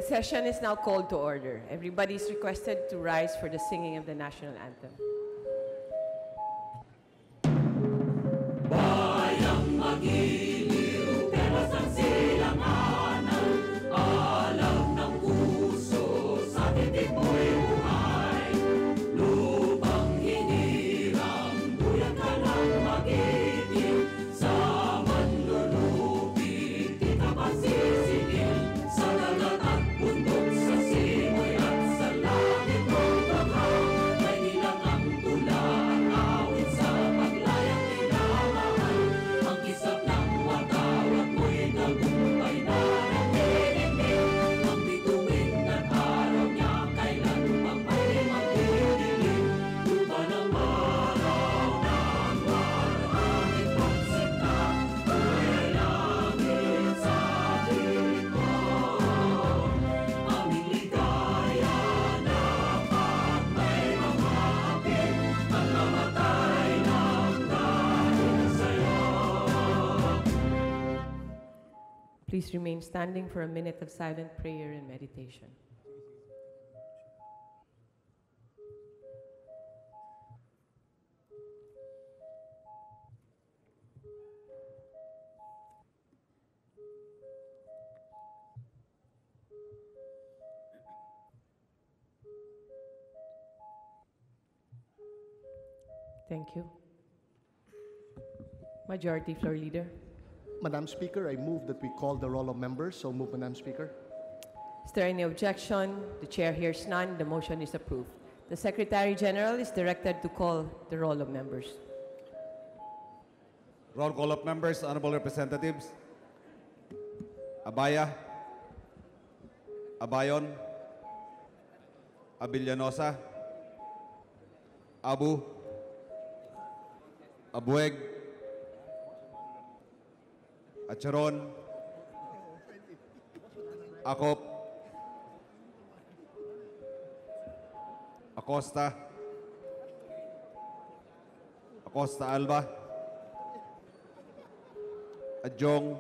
The session is now called to order. Everybody is requested to rise for the singing of the national anthem. Bayang magiliw, pero sa silanganan, alam ng puso, sa titik mo'y buhay. Lupang hinirang, buyan ka ng magiting, sa manlulupi, di ka masisingil. Sa dagat at bundok, sa simoy at sa langit mong baghang, may nilang ang tula, ang awit sa paglayang minamahal. Ang kisap ng watawat mo'y tagumpay na nanginginig. Ang bituin at araw niya, kailanman may magdidilim. Lupa ng araw ng marahangit pagsinta, kulay langit sa dilim mo. Aming ligaya na pag may mamapit, at mamatay ng dahil sa'yo. Please remain standing for a minute of silent prayer and meditation. Thank you. Majority Floor Leader. Madam Speaker, I move that we call the roll of members. So move, Madam Speaker. Is there any objection? The chair hears none. The motion is approved. The Secretary General is directed to call the roll of members. Roll call of members, honorable representatives. Abaya, Abayon, Abellanosa, Abu, Abueg, Acharon, Akop, Acosta, Acosta Alba, Adjong,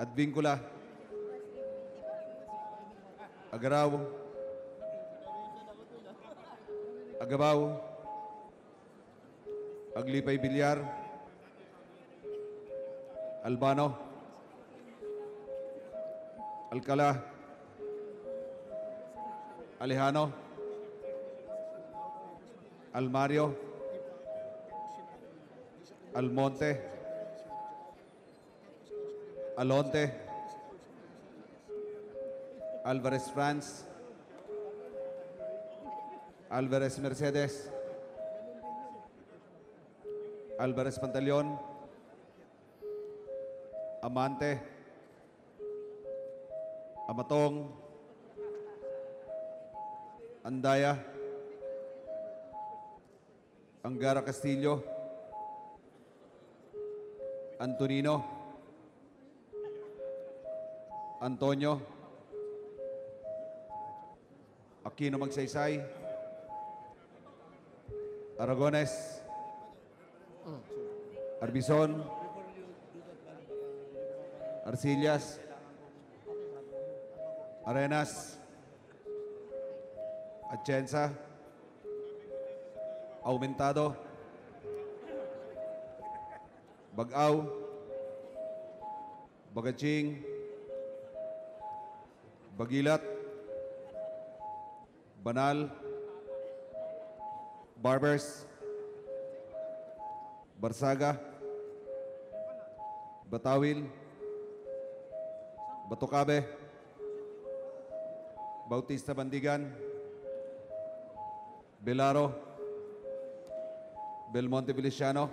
Advincula, Agaraw, Agabaw, Aglipay Bilyar, Albano, Alcala, Alejano, Almario, Almonte, Alonte, Alvarez France, Alvarez Mercedes, Alvarez Pantaleon, Amante, Amatong, Andaya, Angara Castillo, Antonino, Antonio, Aquino Magsaysay, Aragones, Arbizon, Arcillas, Arenas, Atienza, Aumentado, Bagaw, Bagaching, Bagilat, Banal, Barbers, Barsaga, Batawil, Batucabe, Bautista Bandigan, Belaro, Belmonte Feliciano,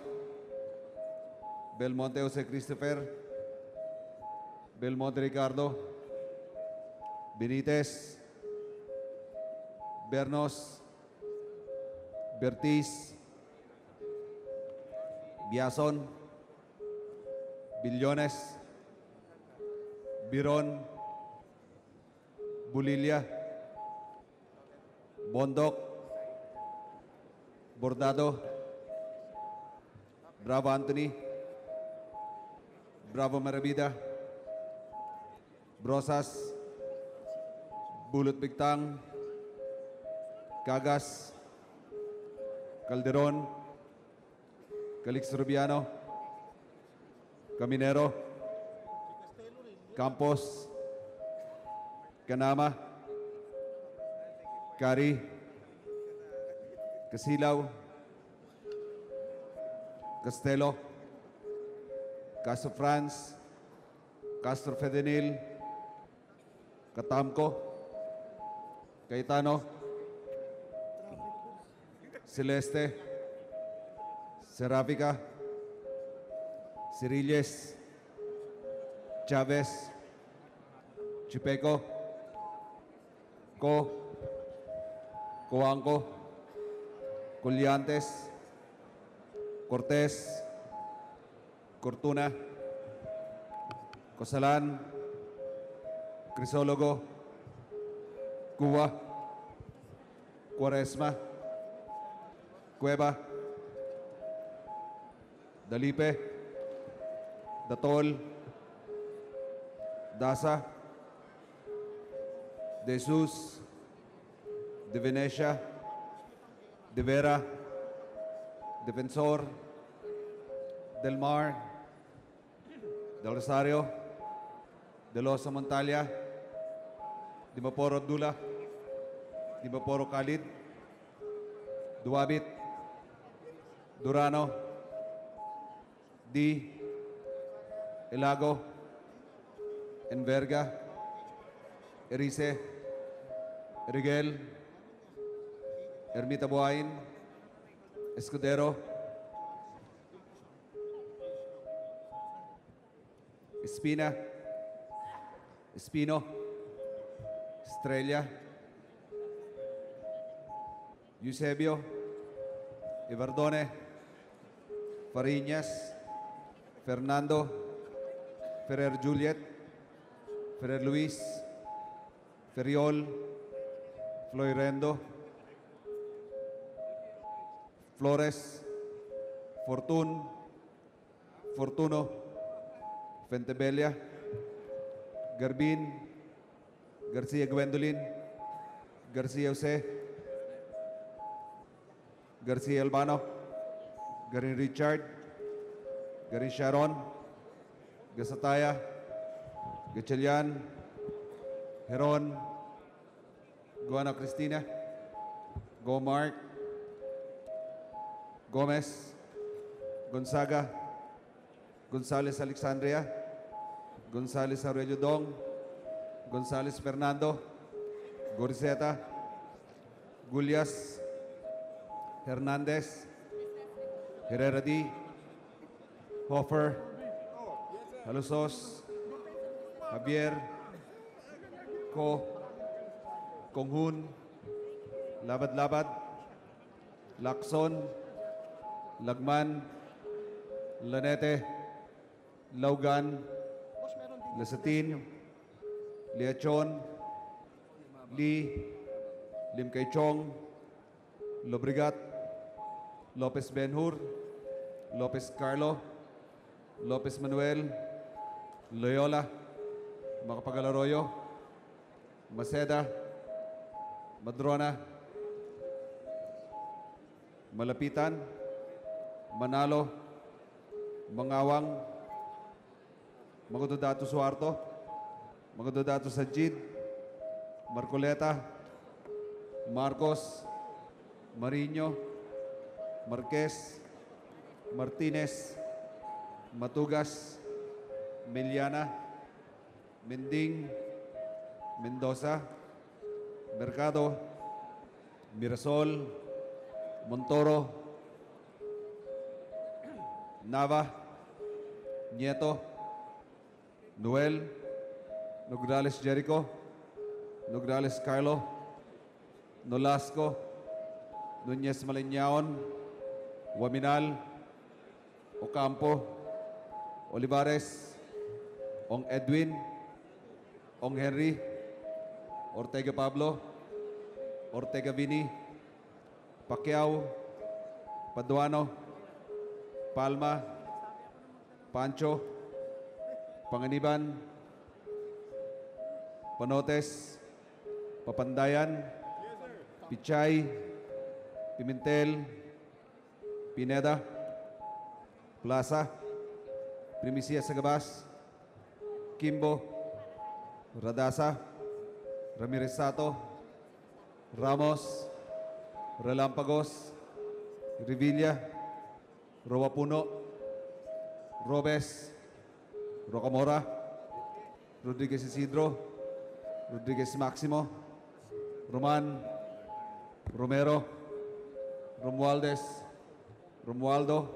Belmonte Jose Christopher, Belmonte Ricardo, Benitez, Bernos, Bertiz, Biason, Billones, Biron, Bulilia, Bondok, Bordado, Bravo Anthony, Bravo Maravida, Brosas, Bulot Bigtang, Cagas, Calderon, Calix Rubiano, Caminero, Campos, Canama, Cari, Casilaw, Castelo, Castro Franz, Castro Fedenil, Catamco, Cayetano, Celeste, Serafica, Cirilles, Chavez, Chipeco, Coanco, Colliantes, Cortés, Cortuna, Cosalan, Crisólogo, Cuba, Cuaresma, Cueva, Dalipe, Datol, Dasa, De Jesus, De Venecia, De Vera, Defensor, Del Mar, Del Rosario, De Losa Montalia, Di Maporo Abdullah, Di Maporo Khalid, Duabit, Durano, Di, Elago, Enverga, Erice, Rigel, Ermita Buhain, Escudero, Espina, Espino, Estrella, Eusebio, Evardone, Fariñas, Fernando, Ferrer Juliet, Ferrer Luis, Ferriol, Floyrendo, Flores, Fortun, Fortuno, Fentebelia, Garbin, Garcia Gwendolyn, Garcia Jose, Garcia Albano, Garin Richard, Garin Sharon, Gasataya, Gachelian, Heron, Guana Cristina, Gomark, Gomez, Gonzaga, Gonzales Alexandria, Gonzales Aurelio Dong, Gonzales Fernando, Gorizeta, Gulias, Hernandez, Herrera D, Hoffer, Halusos, Javier, Konghun, Labad-Labad, Lacson, Lagman, Lanete, Laugan, Lasatin, Liachon, Lee, Lim Kay Chong, Lobrigat, Lopez Benhur, Lopez Carlo, Lopez Manuel, Loyola, Macapagal Arroyo, Maceda, Madrona, Malapitan, Manalo, Mangawang, Magudodato Suarto, Magudodato Sajid, Marcoleta, Marcos, Mariño, Marquez, Martinez, Matugas, Miliana, Mending, Mendoza, Mercado, Mirasol, Montoro, Nava, Nieto, Noel, Nograles Jericho, Nograles Carlo, Nolasco, Nunez Malignaon, Waminal, Ocampo, Olivares, Ong Edwin, Ong Henry, Ortega Pablo, Ortega Vini, Pacquiao, Paduano, Palma, Pancho, Panganiban, Panotes, Papandayan, Pichay, Pimentel, Pineda, Plaza, Primicia Sagabas, Kimbo, Radasa, Ramirez Sato, Ramos, Relampagos, Revilla, Roapuno, Robes, Rocamora, Rodriguez Isidro, Rodriguez Maximo, Roman, Romero, Romualdez, Romualdo,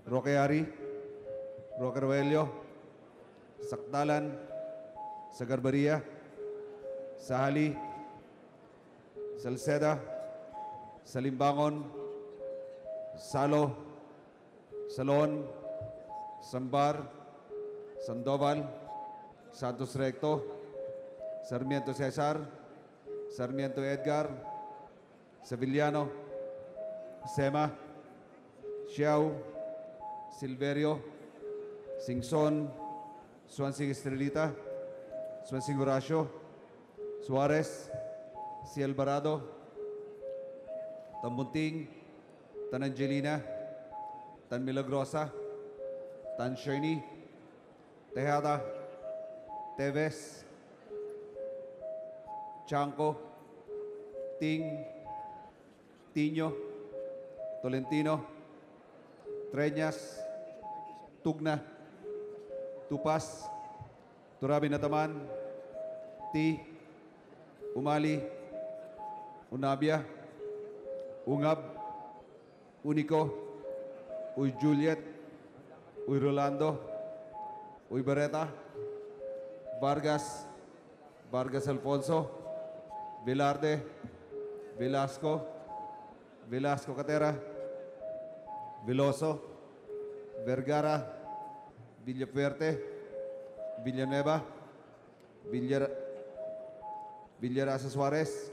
Roque Ari, Roque Roelio, Sakdalan, Sagarbaria, Sahali, Salceda, Salimbangon, Salo, Salon, Sambar, Sandoval, Santos Recto, Sarmiento Cesar, Sarmiento Edgar, Sevillano, Sema, Xiao, Silverio, Singson, Swansing Estrelita, Swansing Horacio, Suarez, Si Alvarado, Tambunting, Tan Angelina, Tan Milagrosa, Tan Sherny, Tejada, Teves, Chanco, Ting, Tiño, Tolentino, Treñas, Tugna, Tupas, Turabi Nataman, Ti, Umali, Unabia, Ungab, Unico, Uy Juliet, Uy Rolando, Uy Beretta, Vargas, Vargas Alfonso, Velarde, Velasco, Velasco Catera, Veloso, Vergara, Villafuerte, Villanueva, Villarasa Suarez,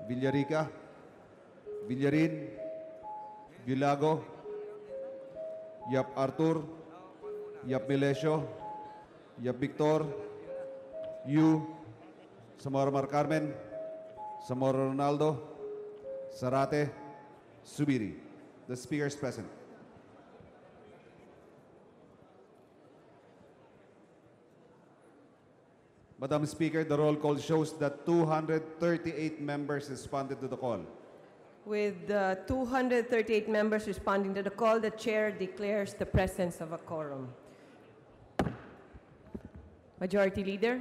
Villarica, Villarin, Villago, Yap Arthur, Yap Melesio, Yap Victor, Yu, Samora Mar Carmen, Samora Ronaldo, Sarate, Subiri. The speaker is present. Madam Speaker, the roll call shows that 238 members responded to the call. With 238 members responding to the call, the chair declares the presence of a quorum. Majority Leader,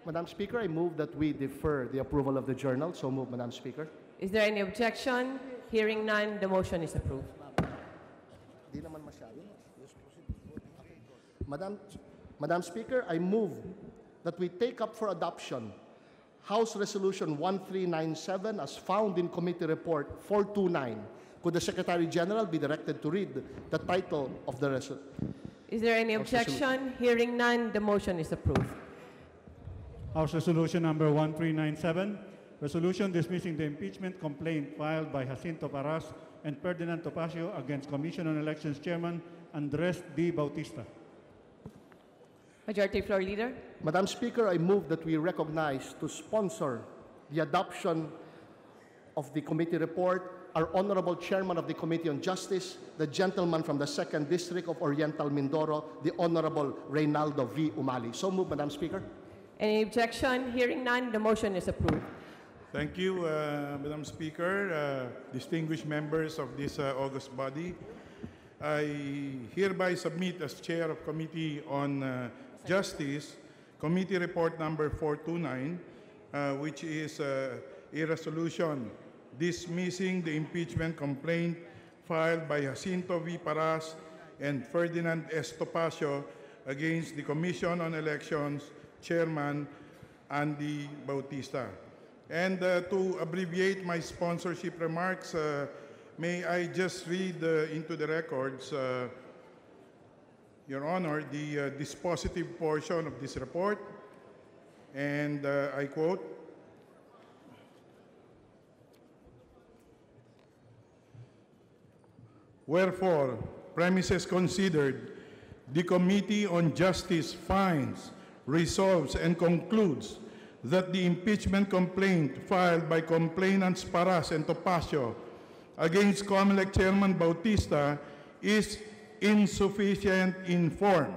Madam Speaker, I move that we defer the approval of the journal. So move, Madam Speaker. is there any objection? Hearing none, the motion is approved. Di naman masyado. Madam Speaker, I move that we take up for adoption House Resolution 1397 as found in Committee Report 429. Could the Secretary General be directed to read the title of the resolution? Is there any House objection? Hearing none, the motion is approved. House Resolution number 1397, resolution dismissing the impeachment complaint filed by Jacinto Paras and Ferdinand Topacio against Commission on Elections Chairman Andres D. Bautista. Majority Floor Leader, Madam Speaker, I move that we recognize to sponsor the adoption of the committee report our Honorable Chairman of the Committee on Justice, the gentleman from the 2nd District of Oriental Mindoro, the Honorable Reynaldo V. Umali. So move, Madam Speaker. any objection? Hearing none, the motion is approved. Thank you, Madam Speaker, distinguished members of this august body. I hereby submit as Chair of Committee on Justice, Committee Report number 429, which is a resolution dismissing the impeachment complaint filed by Jacinto V. Paras and Ferdinand S. Topacio against the Commission on Elections Chairman Andy Bautista. And to abbreviate my sponsorship remarks, may I just read into the records, Your Honor, the dispositive portion of this report. And I quote, "Wherefore, premises considered, the Committee on Justice finds resolves and concludes that the impeachment complaint filed by complainants Paras and Topacio against COMELEC Chairman Bautista is insufficient in form.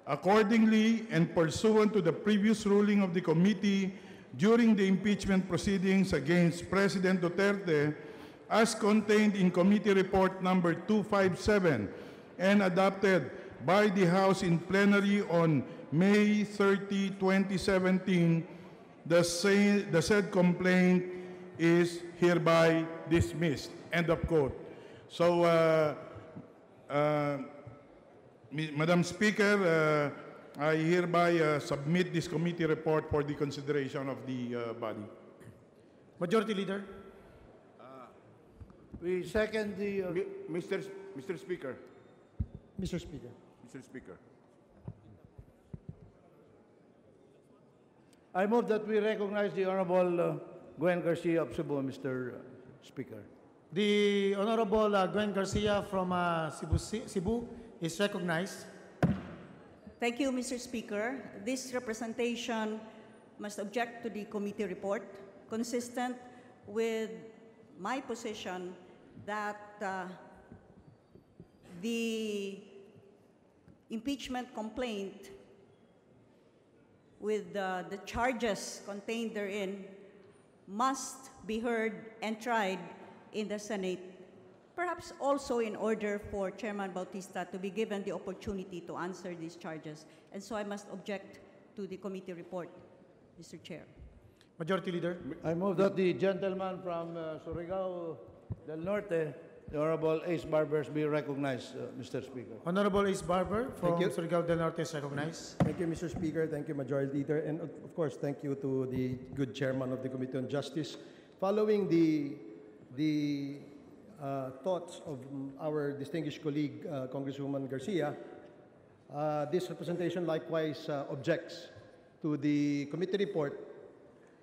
Accordingly, and pursuant to the previous ruling of the committee during the impeachment proceedings against President Duterte, as contained in Committee Report Number 257 and adopted by the House in plenary on May 30, 2017, the said complaint is hereby dismissed. End of quote. So, Madam Speaker, I hereby submit this committee report for the consideration of the body. Majority Leader. We second the... Mr. Speaker. Mr. Speaker. Mr. Speaker. I move that we recognize the Honorable Gwen Garcia of Cebu, Mr. Speaker. The Honorable Gwen Garcia from Cebu is recognized. Thank you, Mr. Speaker. This representation must object to the committee report, consistent with my position that the impeachment complaint with the charges contained therein must be heard and tried in the Senate, perhaps also in order for Chairman Bautista to be given the opportunity to answer these charges. And so I must object to the committee report, Mr. Chair. Majority Leader. I move that the gentleman from Surigao del Norte, the Honorable Ace Barbers, be recognized, Mr. Speaker. Honorable Ace Barber from you. Surigao del Norte is recognized. Thank you, Mr. Speaker. Thank you, Majority Leader. And of course, thank you to the good chairman of the Committee on Justice. Following the thoughts of our distinguished colleague, Congresswoman Garcia, this representation likewise objects to the committee report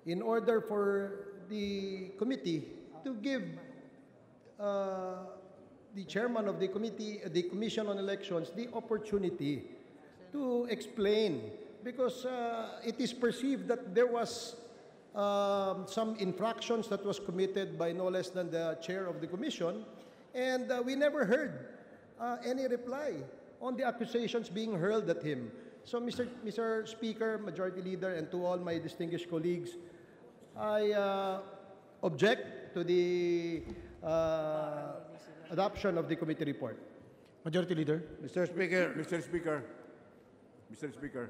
in order for the committee to give the chairman of the committee, the Commission on Elections, the opportunity to explain, because it is perceived that there was some infractions that was committed by no less than the chair of the commission, and we never heard any reply on the accusations being hurled at him. So, Mr. Speaker, Majority Leader, and to all my distinguished colleagues, I object to the adoption of the committee report. Majority Leader. Mr. Speaker. Mr. Speaker. Mr. Speaker.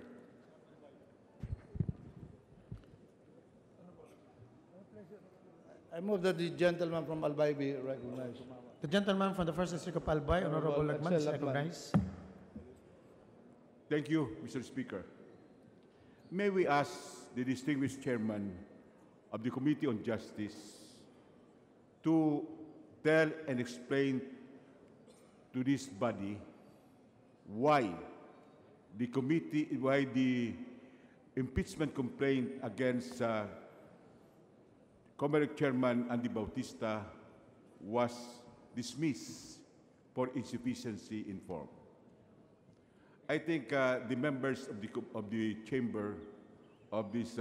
I move that the gentleman from Albay be recognized. The gentleman from the First District of Albay, Honorable Lagman, is recognized. Thank you, Mr. Speaker. May we ask the distinguished chairman of the Committee on Justice to tell and explain to this body why the impeachment complaint against COMELEC Chairman Andy Bautista was dismissed for insufficiency in form. I think the members of the chamber of this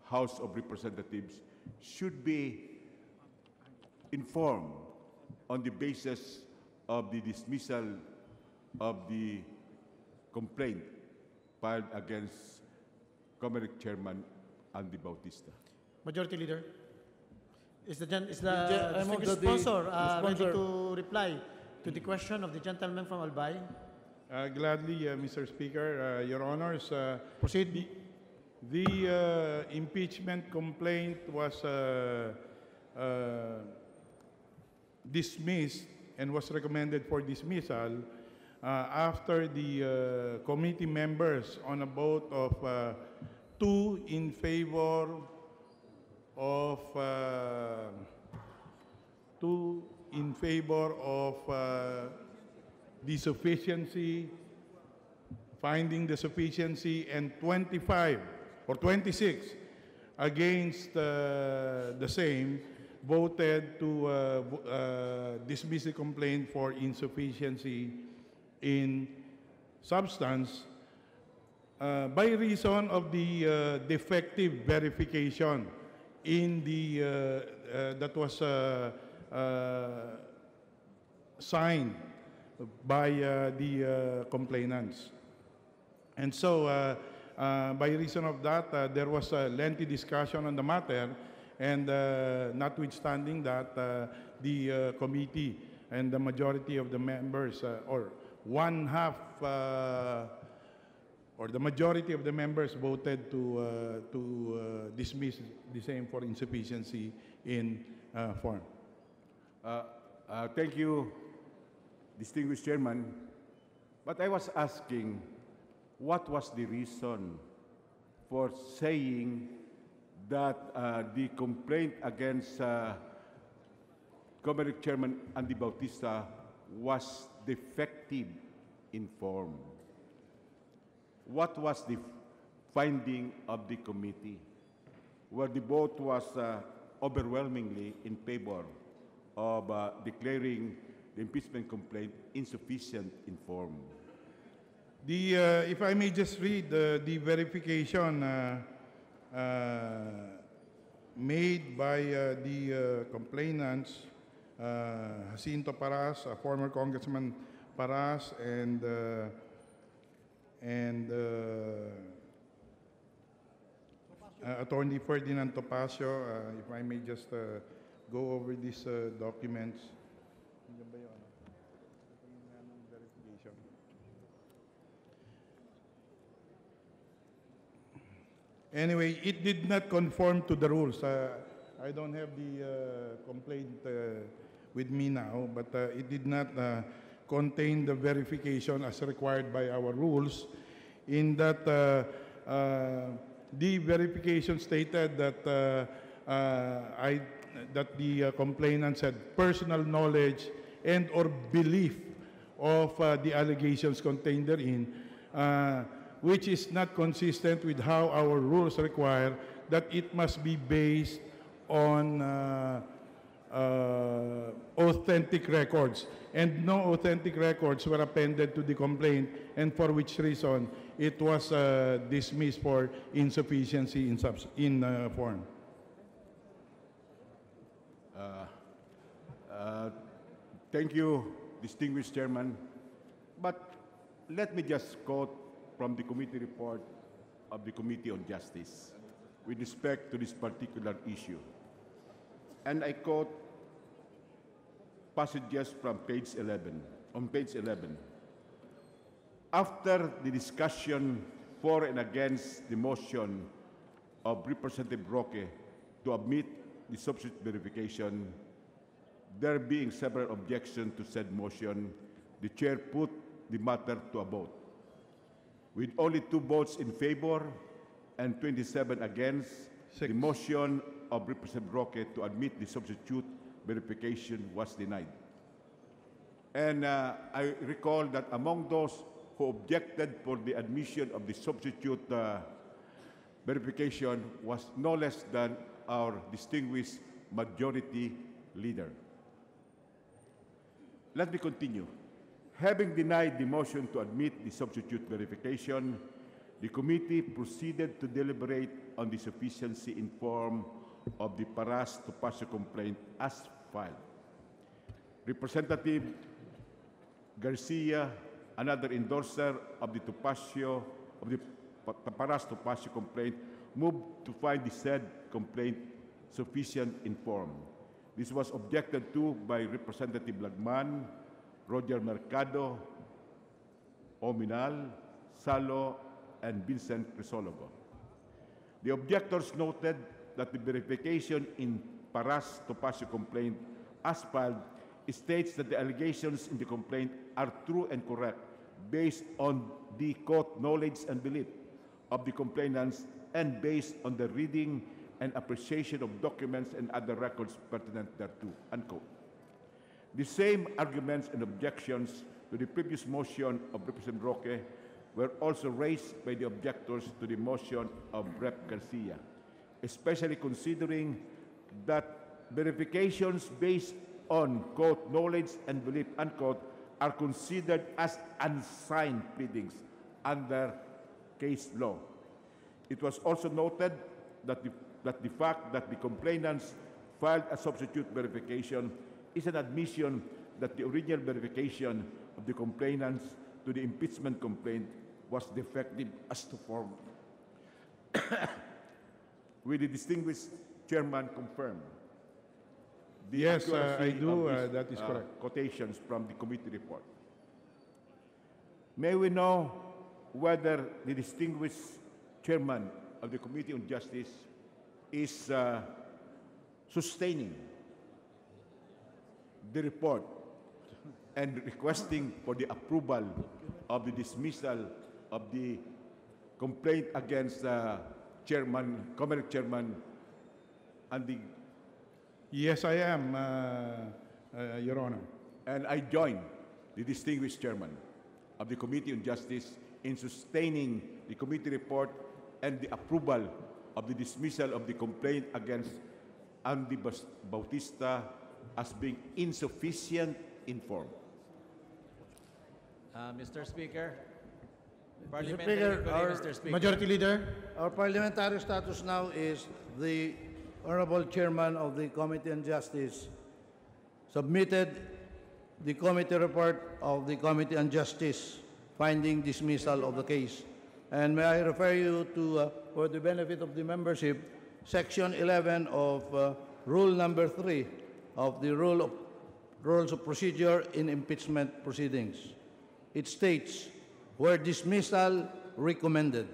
House of Representatives should be informed on the basis of the dismissal of the complaint filed against COMELEC Chairman Andy Bautista. Majority Leader. Is the I move distinguished that the sponsor ready sponsor- to reply to the question of the gentleman from Albay? Gladly, Mr. Speaker, Your Honors. Proceed. The impeachment complaint was dismissed and was recommended for dismissal after the committee members, on a vote of 2 in favor of the sufficiency, finding the sufficiency, and 25 or 26 against the same, voted to dismiss the complaint for insufficiency in substance. by reason of the defective verification in the that was signed by the complainants. And so, by reason of that, there was a lengthy discussion on the matter, and notwithstanding that, the committee and the majority of the members, or one half, or the majority of the members voted to dismiss the same for insufficiency in form. Thank you, distinguished chairman. But I was asking, what was the reason for saying that the complaint against Comelec Chairman Andy Bautista was defective in form? What was the finding of the committee, where the vote was overwhelmingly in favor of declaring the impeachment complaint insufficient in form? If I may just read the verification made by the complainants, Jacinto Paras, former Congressman Paras, and Attorney Ferdinand Topacio. If I may just go over these documents. Anyway, it did not conform to the rules. I don't have the complaint with me now, but it did not contain the verification as required by our rules, in that the verification stated that that the complainants had personal knowledge and or belief of the allegations contained therein, which is not consistent with how our rules require that it must be based on authentic records. And no authentic records were appended to the complaint, and for which reason it was dismissed for insufficiency in form. Thank you, distinguished chairman. But let me just quote from the committee report of the Committee on Justice with respect to this particular issue. And I quote passages from page 11. On page 11, after the discussion for and against the motion of Representative Roque to admit the substitute verification, there being several objections to said motion, the chair put the matter to a vote. With only 2 votes in favor and 27 against, the motion of Representative Roque to admit the substitute verification was denied. And I recall that among those who objected for the admission of the substitute verification was no less than our distinguished majority leader. Let me continue. Having denied the motion to admit the substitute verification, the committee proceeded to deliberate on the sufficiency in form of the Paras-Topacio complaint as filed. Representative Garcia, another endorser of the Paras-Topacio complaint, moved to find the said complaint sufficient in form. This was objected to by Representative Lagman, Roger Mercado, Ominal, Salo, and Vincent Crisologo. The objectors noted that the verification in Paras-Topacio complaint as filed states that the allegations in the complaint are true and correct based on the quote knowledge and belief of the complainants and based on the reading and appreciation of documents and other records pertinent thereto, unquote. The same arguments and objections to the previous motion of Representative Roque were also raised by the objectors to the motion of Rep. Garcia, especially considering that verifications based on, quote, knowledge and belief, unquote, are considered as unsigned pleadings under case law. It was also noted that the fact that the complainants filed a substitute verification is an admission that the original verification of the complainants to the impeachment complaint was defective as to form. Will the distinguished chairman confirm the Yes, accuracy I do. of these, That is correct. quotations from the committee report? May we know whether the distinguished chairman of the Committee on Justice is sustaining the report and requesting for the approval of the dismissal of the complaint against Chairman, Comelec Chairman, and the... Yes, I am, Your Honor. And I join the distinguished chairman of the Committee on Justice in sustaining the committee report and the approval of the dismissal of the complaint against Andy Bautista as being insufficient in form. Mr. Speaker, Mr. Parliamentary Speaker, inquiry, our Mr. Speaker. Majority Leader. Our parliamentary status now is the Honorable Chairman of the Committee on Justice submitted the committee report of the Committee on Justice finding dismissal of the case. And may I refer you to, for the benefit of the membership, Section 11 of Rule number 3 of the Rules of Procedure in Impeachment Proceedings. It states, where dismissal recommended.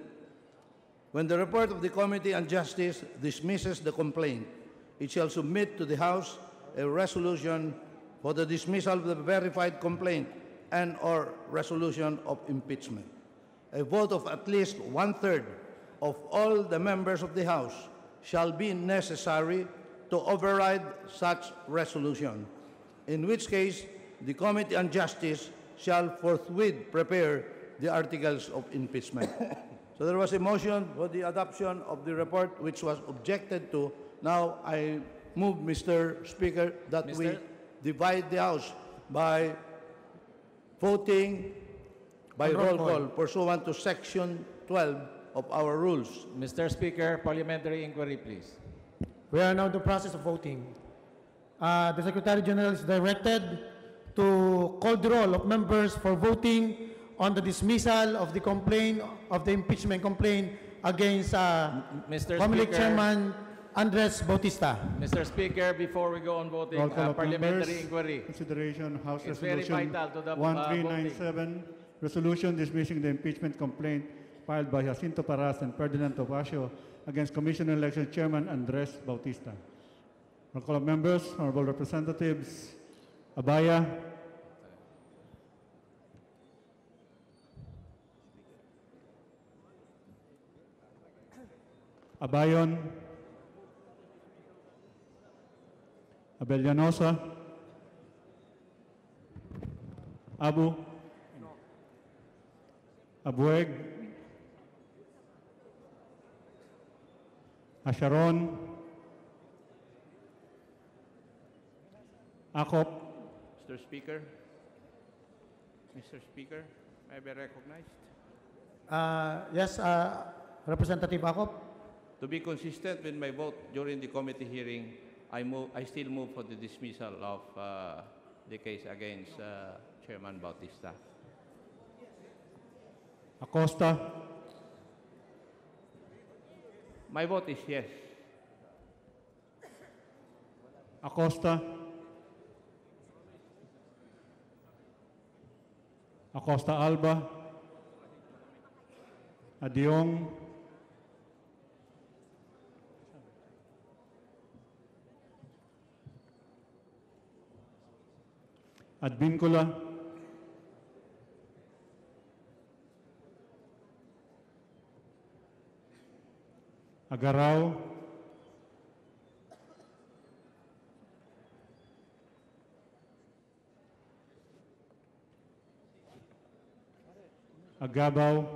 When the report of the Committee on Justice dismisses the complaint, it shall submit to the House a resolution for the dismissal of the verified complaint and/or resolution of impeachment. A vote of at least one-third of all the members of the House shall be necessary to override such resolution, in which case the Committee on Justice shall forthwith prepare the articles of impeachment. So there was a motion for the adoption of the report which was objected to. Now I move, Mr. Speaker, that we divide the House by voting by roll call pursuant to Section 12 of our rules. Mr. Speaker, parliamentary inquiry, please. We are now in the process of voting. The Secretary General is directed to call the roll of members for voting on the dismissal of the complaint, of the impeachment complaint against Mr. Comelec Speaker. Chairman Andres Bautista. Mr. Speaker, before we go on voting, Roll call of parliamentary members. inquiry. Consideration House It's very Resolution vital to the 1397, resolution dismissing the impeachment complaint filed by Jacinto Paras and Ferdinand Topacio against Commission on Election Chairman Andres Bautista. Roll call of members, honorable representatives, Abaya, Abayon, Abellanosa, Abu, Abueg, Asharon, Akop, Mr. Speaker, may I be recognized? Yes, Representative Akop. To be consistent with my vote during the committee hearing, I still move for the dismissal of the case against Chairman Bautista. Acosta, My vote is yes. Acosta, Acosta Alba, Adiong, Advincula, Agarao, Agabao,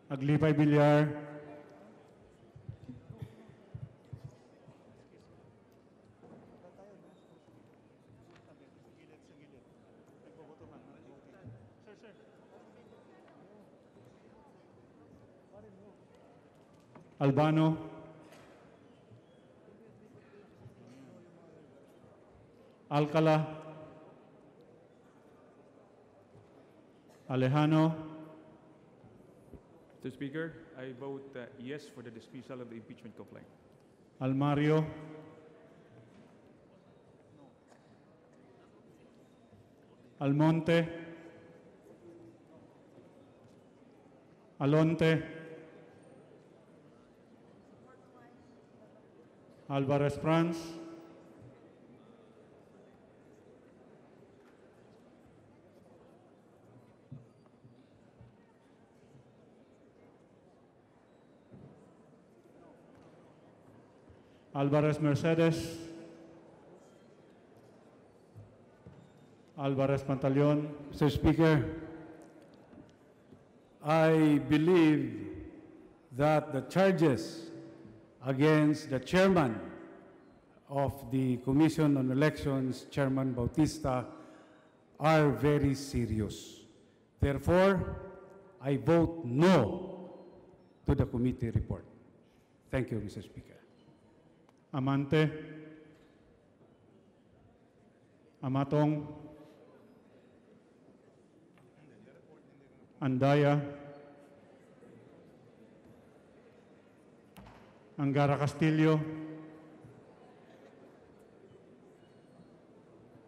Aglipay Villar, Albano, Alcala, Alejano, Mr. Speaker, I vote yes for the dismissal of the impeachment complaint. Almario, Almonte, Alonte, Alvarez Franz, Alvarez Mercedes, Alvarez Pantaleon. Mr. Speaker, I believe that the charges against the chairman of the Commission on Elections, Chairman Bautista, are very serious. Therefore, I vote no to the committee report. Thank you, Mr. Speaker. Amante, Amatong, Andaya, Angara Castillo,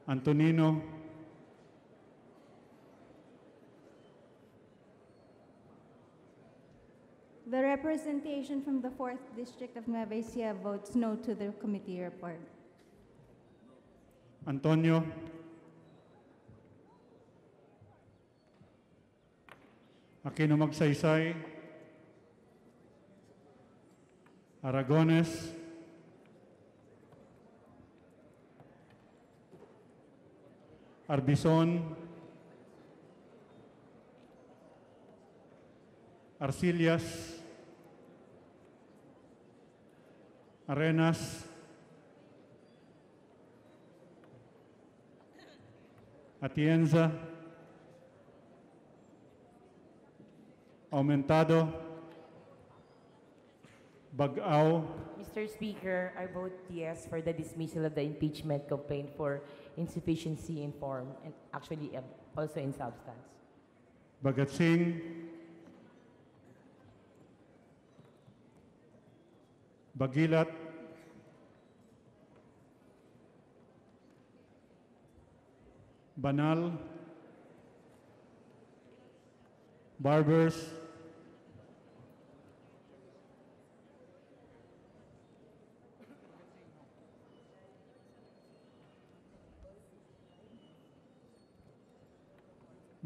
Antonino, The representation from the 4th District of Nueva Ecija votes no to the committee report. Antonio, Aquino Magsaysay, Aragones, Arbizon, Arcillas, Arenas, Atienza, Aumentado, Bagao. Mr. Speaker, I vote yes for the dismissal of the impeachment complaint for insufficiency in form and actually also in substance. Bhagat Singh, Bagilat, Banal, Barbers,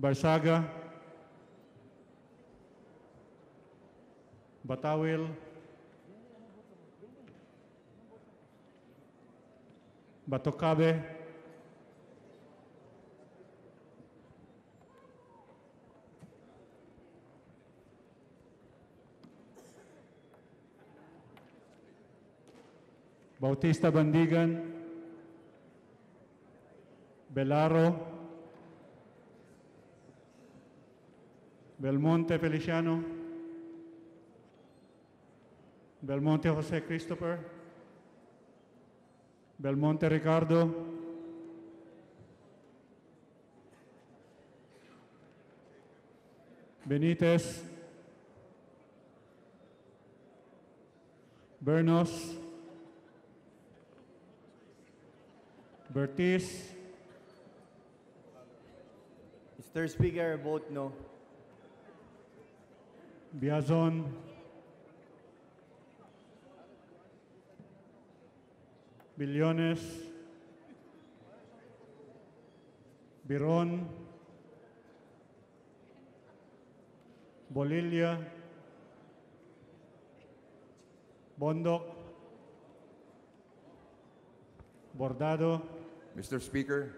Barsaga, Batawil, Batocabe, Bautista Bandigan, Belaro, Belmonte Feliciano, Belmonte Jose Christopher, Belmonte Ricardo, Benitez, Bernos, Bertis, Mr. Speaker, vote no. Biazon, Billones, Biron, Bolilla, Bondok, Bordado. Mr. Speaker,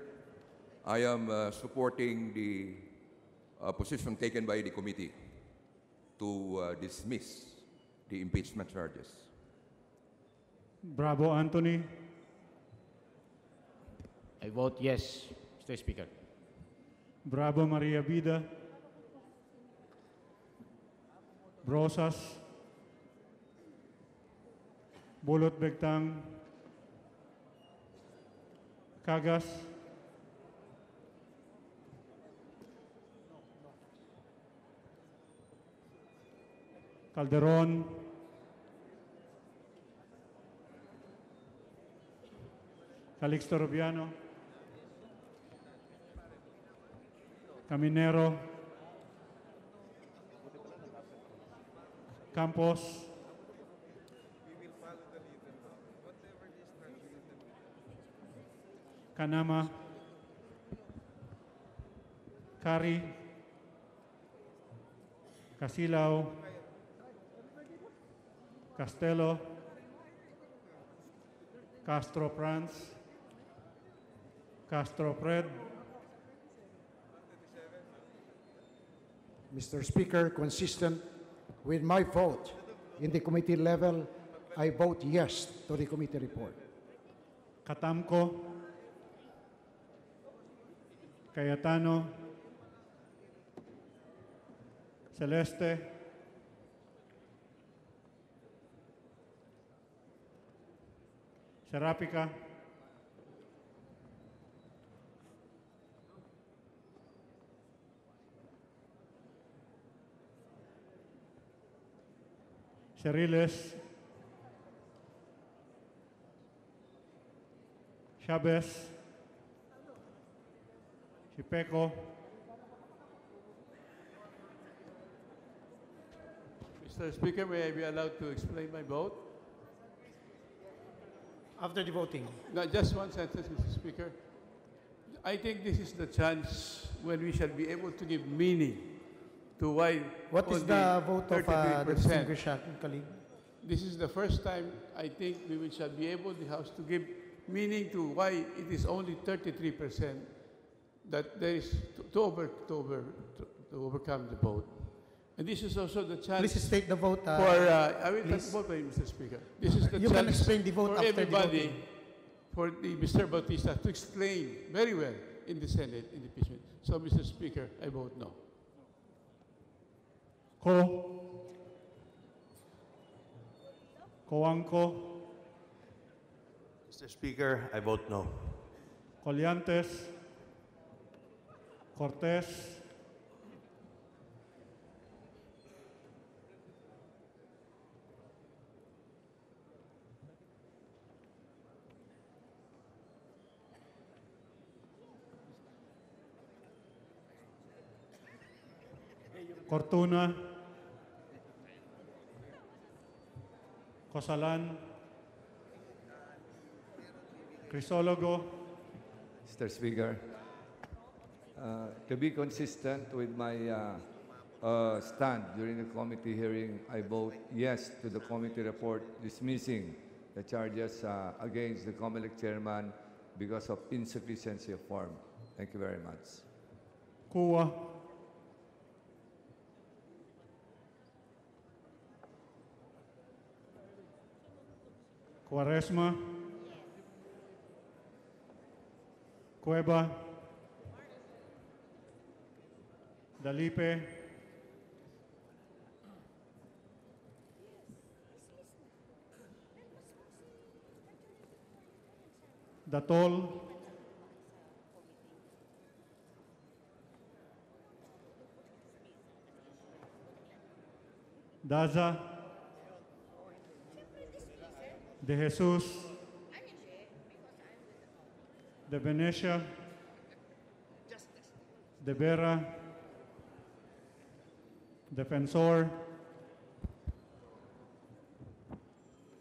I am supporting the position taken by the committee to dismiss the impeachment charges. Bravo Anthony, I vote yes, Mr. Speaker. Bravo Maria Vida, Brosas, Bulot Begtang, Cagas, Calderon, Calixto Rubiano, Caminero, Campos, Kanama, Kari, Casilao, Castelo, Castro Franz, Castro Fred, Mr. Speaker, consistent with my vote in the committee level, I vote yes to the committee report. Katamko, Cayetano, Celeste, Serapica, Ceriles, Chavez, Chipeco, Mr. Speaker, may I be allowed to explain my vote? After the voting. No, just one sentence, Mr. Speaker. I think this is the chance when we shall be able to give meaning to why What is only the vote of the 33%. distinguished colleague? This is the first time I think shall be able, the House, to give meaning to why it is only 33% that there is to overcome the vote. And this is also the chance. Please state the vote. I will please. vote by Mr. Speaker. This is the You chance can explain the vote for after the everybody, voting. for Mr. Bautista to explain very well in the Senate in the impeachment. So, Mr. Speaker, I vote no. Coanco, Mr. Speaker, I vote no. Colliantes, Cortez, Cortuna, Cosalan, Crisologo, Mr. Speaker, to be consistent with my stand during the committee hearing, I vote yes to the committee report dismissing the charges against the COMELEC chairman because of insufficiency of form. Thank you very much. Kua, Quaresma, Cueva, Dalipe, Datol, Daza, De Jesus, De Venecia, De Vera, Defensor,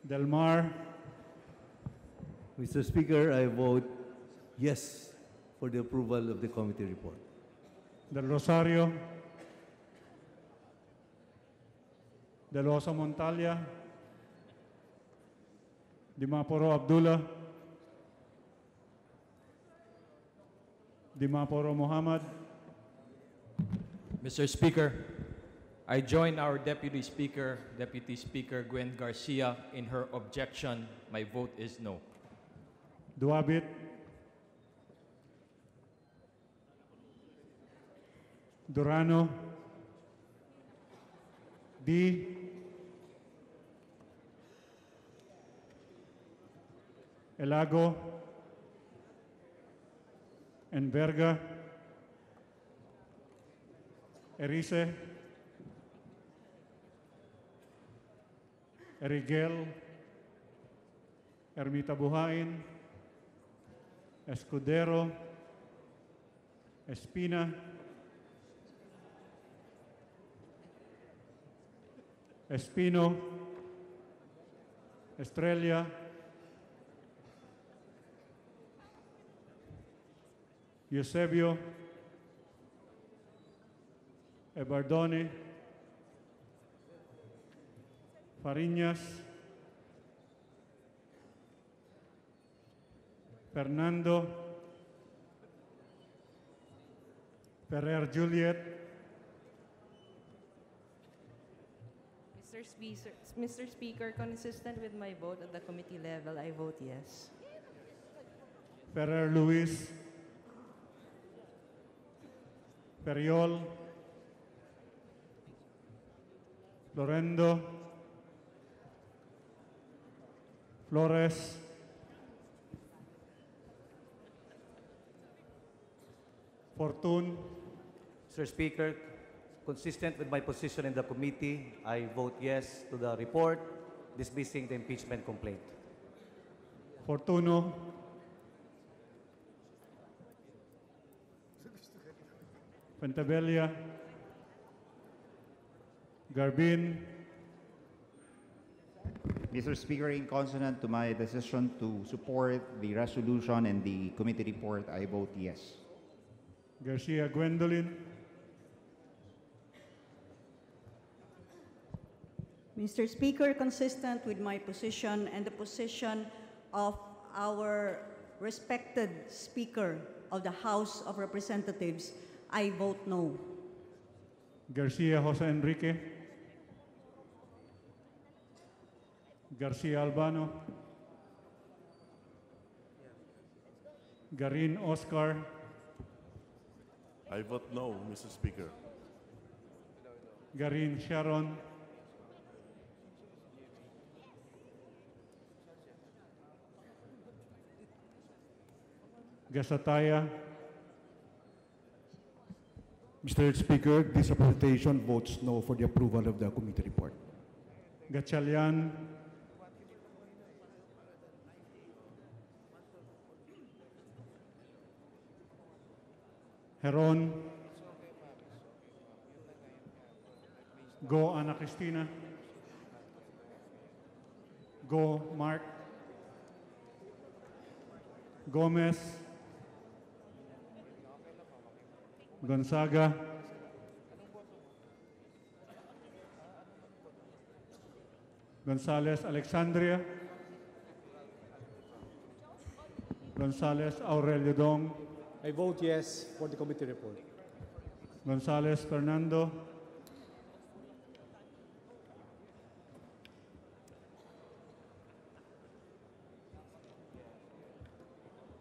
Del Mar, Mr. Speaker, I vote yes for the approval of the committee report. Del Rosario, Del Oso Montalia, Dimaporo Abdullah, Dimaporo Muhammad, Mr. Speaker, I join our Deputy Speaker, Deputy Speaker Gwen Garcia, in her objection. My vote is no. Duabit, Durano, D, Elago, Enverga, Erice, Erigel, Ermita Buhain, Escudero, Espina, Espino, Estrella, Eusebio, Ebardone, Fariñas, Fernando, Ferrer Juliet, Mr. Speaker, consistent with my vote at the committee level, I vote yes. Ferrer Luis, Periol, Florendo, Flores, Fortun, Mr. Speaker, consistent with my position in the committee, I vote yes to the report dismissing the impeachment complaint. Fortuno, Pentabella, Garbin, Mr. Speaker, in consonant to my decision to support the resolution and the committee report, I vote yes. Garcia Gwendolyn, Mr. Speaker, consistent with my position and the position of our respected Speaker of the House of Representatives, I vote no. Garcia Jose Enrique, Garcia Albano, Garin Oscar, I vote no, Mr. Speaker. Garin Sharon, Gasataya, Mr. Speaker, this representation votes no for the approval of the committee report. Gatchalian, Heron, Go Ana Cristina, Go Mark, Gomez, Gonzaga, Gonzalez Alexandria, Gonzalez Aurelio Dong, I vote yes for the committee report. Gonzalez Fernando,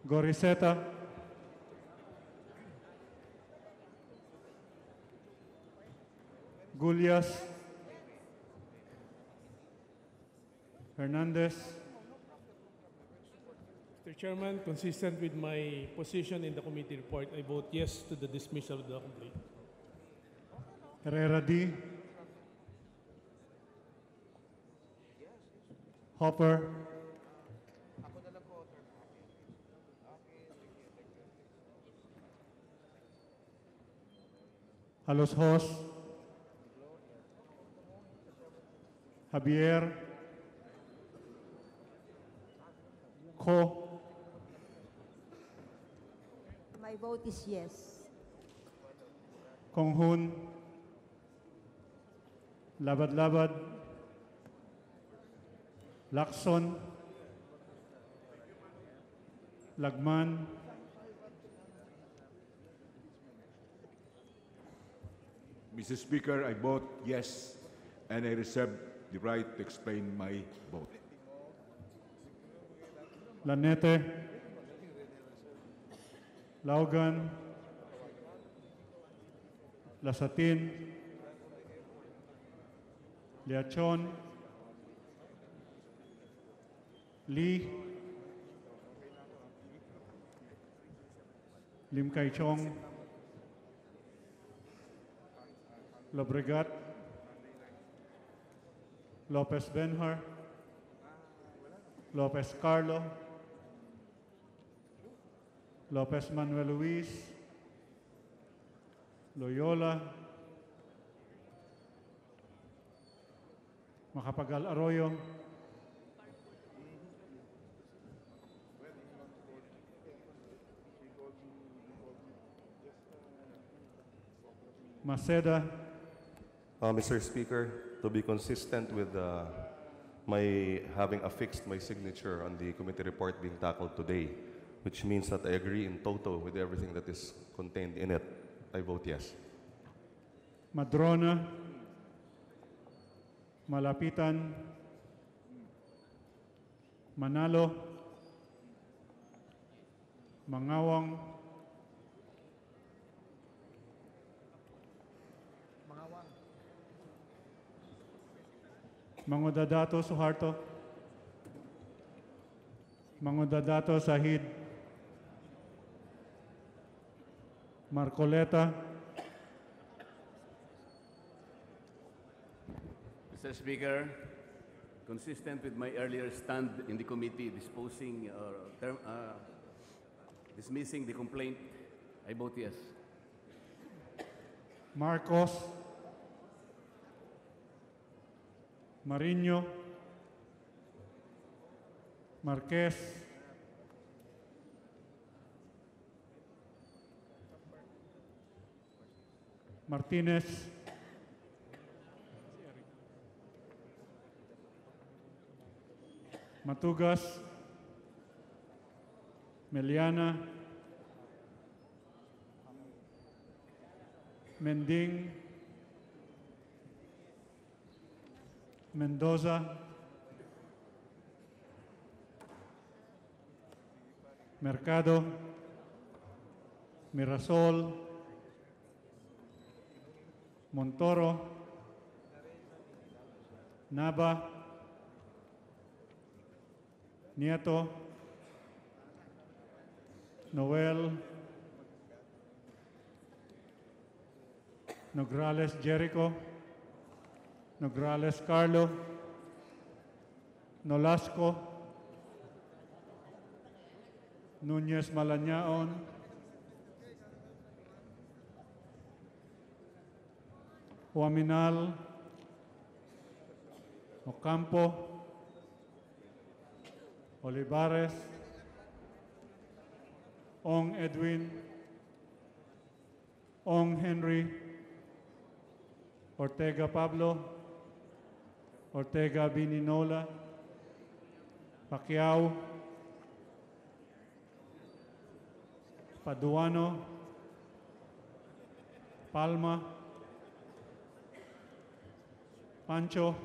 Goriseta, Gulyas, Hernandez, Mr. Chairman, consistent with my position in the committee report, I vote yes to the dismissal of the complaint. Herrera D, Hopper, Halos Hos, Javier, Ko, My vote is yes. Konghun, Labad-Labad, Lacson, Lagman, Mr. Speaker, I vote yes, and I reserve the right to explain my vote. Lanete, Laugan, Lasatin, Leachon, Lee, Lim Kai Chong, Lobregat, Lopez Benhar, Lopez Carlo, Lopez Manuel Luis, Loyola, Macapagal Arroyo, Maceda, Mr. Speaker, to be consistent with my having affixed my signature on the committee report being tackled today, which means that I agree in toto with everything that is contained in it, I vote yes. Madrona, Malapitan, Manalo, Mangawang, Mangudadato Suharto, Mangudadato Sahid, Marcoleta, Mr. Speaker, consistent with my earlier stand in the committee dismissing the complaint, I vote yes. Marcos, Mariño, Marquez, Martinez, Matugas, Meliana, Mending, Mendoza, Mercado, Mirasol, Montoro, Nava, Nieto, Noel, Nograles Jericho, Nograles Carlo, Nolasco, Nunez Malañaon, Huaminal, Ocampo, Olivares, Ong Edwin, Ong Henry, Ortega Pablo, Ortega Bininola, Pacquiao, Paduano, Palma, Pancho,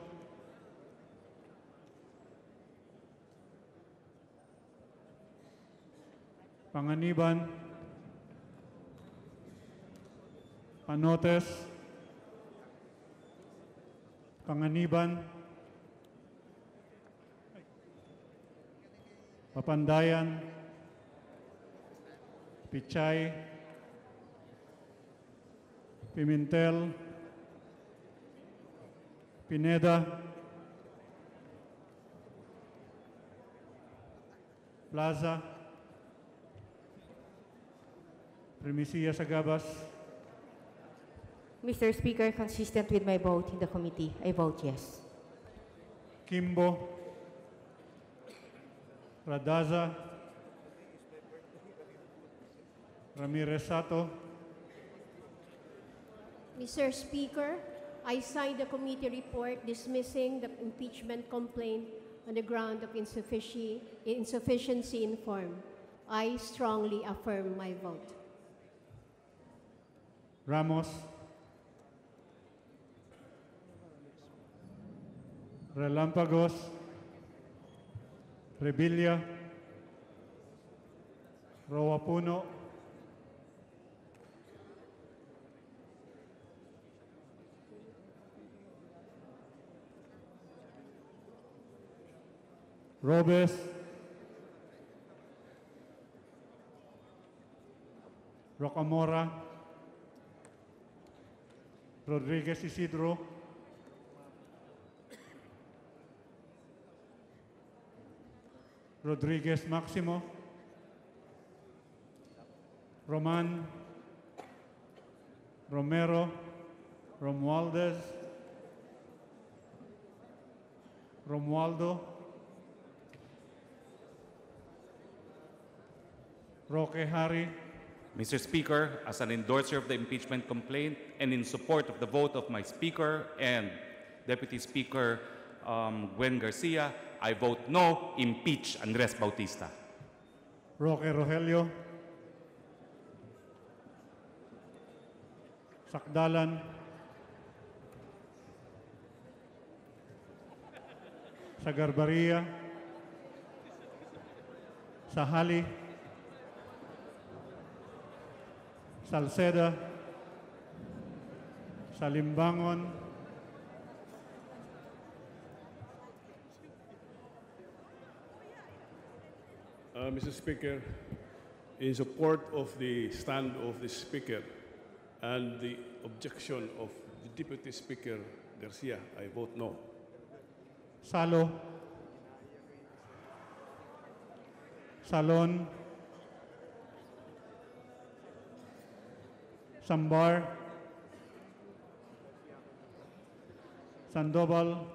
Panganiban, Panotes, Panganiban, Papandayan, Pichay, Pimentel, Pineda, Plaza, Primicia Sagabas, Mr. Speaker, consistent with my vote in the committee, I vote yes. Kimbo, Radaza, Ramirez Sato, Mr. Speaker, I sign the committee report dismissing the impeachment complaint on the ground of insufficiency in form. I strongly affirm my vote. Ramos, Relampagos, Revilla, Roa Puno, Robes, Rocamora, Rodriguez Isidro, Rodriguez Maximo, Roman, Romero, Romualdez, Romualdo, Roque Hari, Mr. Speaker, as an endorser of the impeachment complaint and in support of the vote of my Speaker and Deputy Speaker Gwen Garcia, I vote no, impeach Andres Bautista. Roque Rogelio, Sakdalan, Sagarbaria, Sahali, Salceda, Salimbangon, Mr. Speaker, in support of the stand of the Speaker and the objection of the Deputy Speaker Garcia, I vote no. Salo, Salon, Sambar, Sandoval,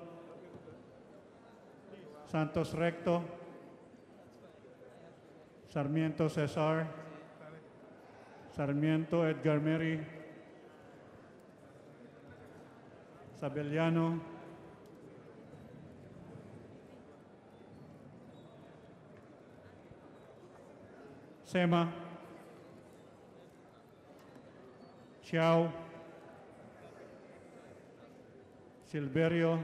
Santos Recto, Sarmiento Cesar, Sarmiento Edgar Mary, Sabelliano, Sema, Chiao, Silverio,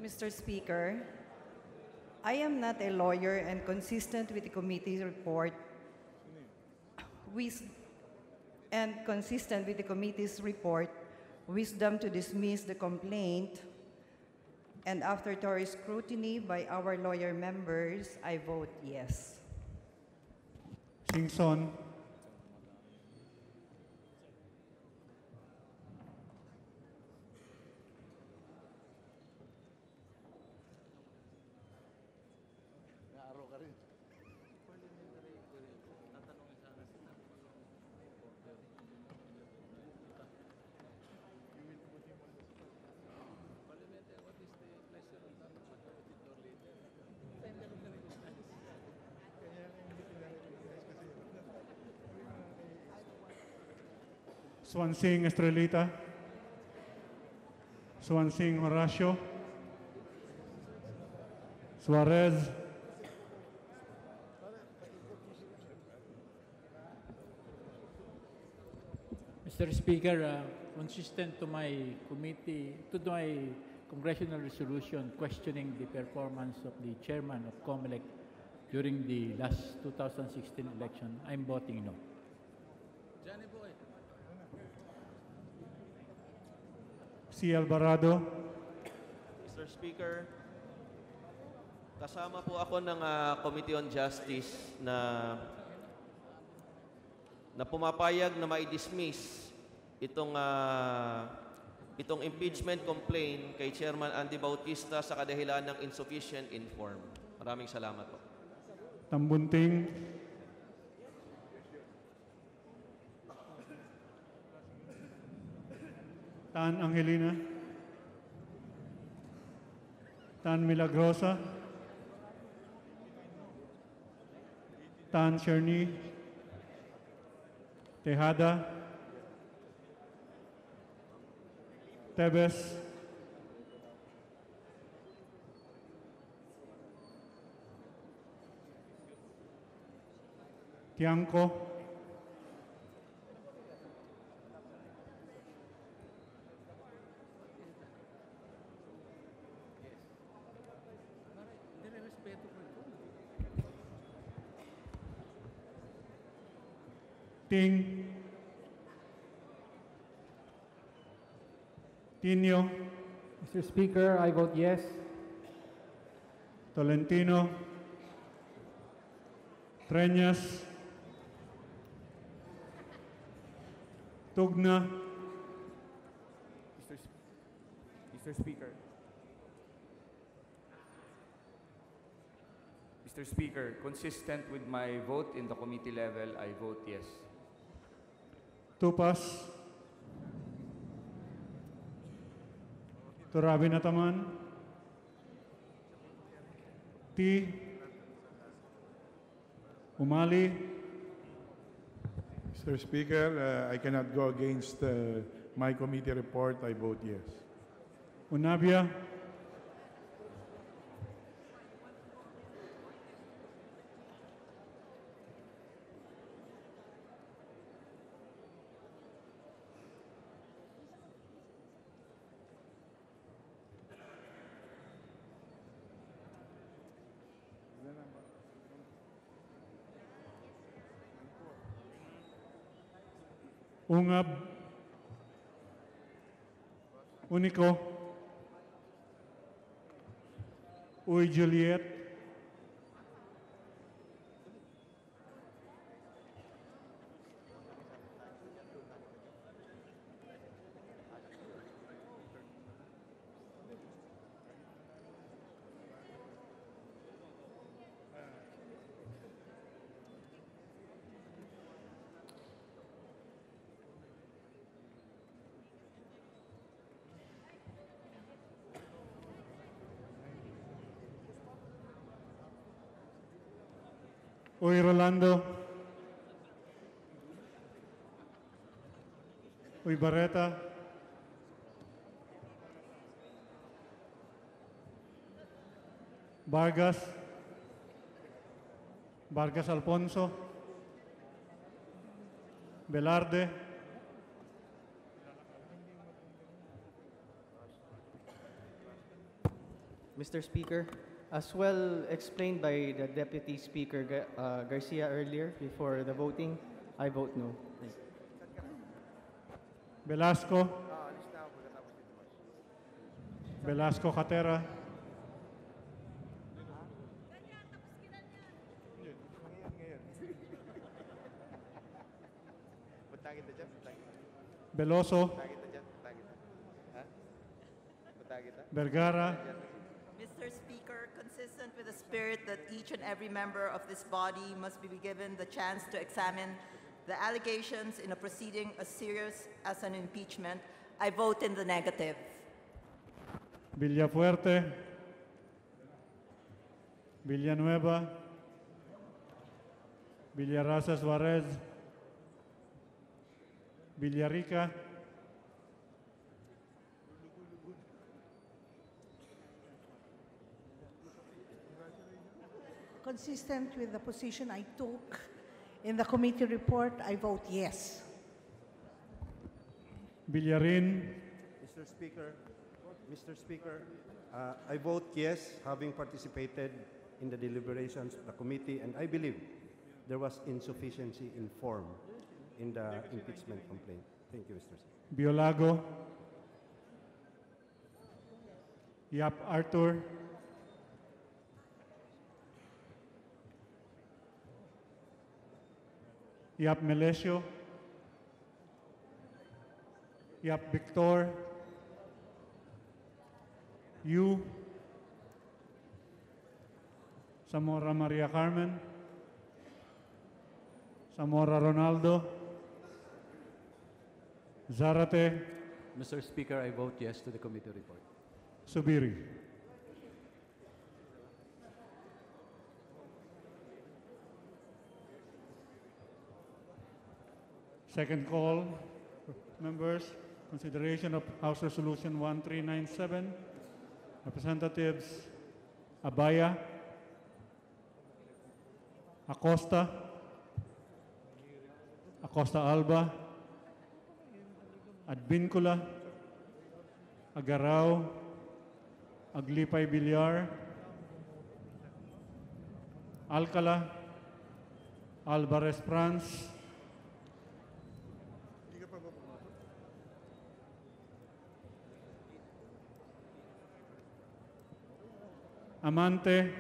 Mr. Speaker, I am not a lawyer and consistent with the committee's report, wisdom to dismiss the complaint, and after thorough scrutiny by our lawyer members, I vote yes. Singson, Swansing Estrelita, Swansing Horacio, Suarez, Mr. Speaker, consistent to my committee, to my congressional resolution questioning the performance of the chairman of COMELEC during the last 2016 election, I'm voting no. C. Alvarado, Mr. Speaker, kasama po ako ng Committee on Justice na pumapayag na mai-dismiss itong impeachment complaint kay Chairman Andy Bautista sa kadahilan ng insufficient inform. Maraming salamat po. Tambunting, Tan Angelina, Tan Milagrosa, Tan Cherny, Tejada, Tebes, Tiangco, Ting, Tino, Mr. Speaker, I vote yes. Tolentino, Treñas, Tugna, Mr. Speaker. Mr. Speaker, consistent with my vote in the committee level, I vote yes. Tupas, Turabi Nataman, T. Umali, Mr. Speaker, I cannot go against my committee report. I vote yes. Unabia, Ungab, Unico, Uy Juliet, Uy Rolando, Uy Barreta, Vargas, Vargas Alfonso, Velarde, Mr. Speaker, as well explained by the Deputy Speaker Garcia earlier before the voting, I vote no. Velasco, Velasco Catera, Veloso, Vergara, Mr. Speaker, consistent with the spirit that each and every member of this body must be given the chance to examine the allegations in a proceeding as serious as an impeachment, I vote in the negative. Villafuerte, Villanueva, Villarraza Suarez, Villarica, Consistent with the position I took in the committee report, I vote yes. Villarin, Mr. Speaker, I vote yes, having participated in the deliberations of the committee, and I believe there was insufficiency in form in the impeachment complaint. Thank you, Mr. Speaker. Biolago, Yap Arthur, Yap Melesio, Yap Victor, Yu, Zamora Maria Carmen, Zamora Ronaldo, Zarate, Mr. Speaker, I vote yes to the committee report. Subiri. Second call, members, consideration of House Resolution 1397, Representatives Abaya, Acosta, Acosta Alba, Advincula, Agarao, Aglipay Villar, Alcala, Alvarez France, Amante,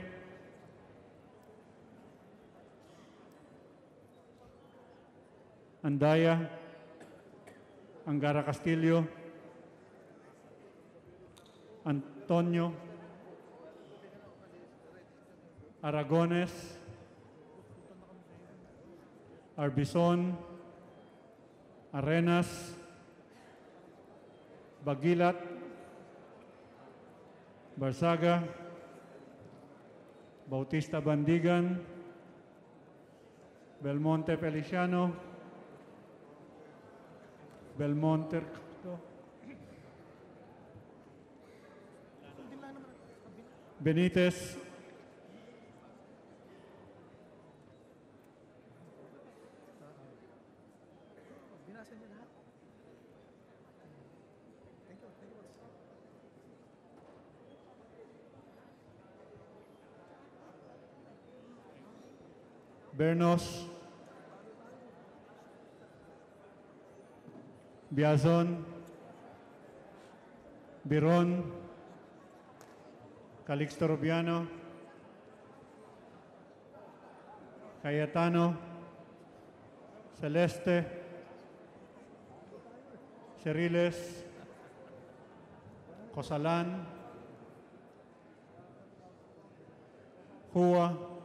Andaya, Angara Castillo, Antonio, Aragones, Arbison, Arenas, Bagilat, Barsaga, Bautista Bandigan, Belmonte Feliciano, Belmonte Benitez, Bernos, Biazon, Biron, Calixto Rubiano, Cayetano, Celeste, Ceriles, Cosalan, Hua,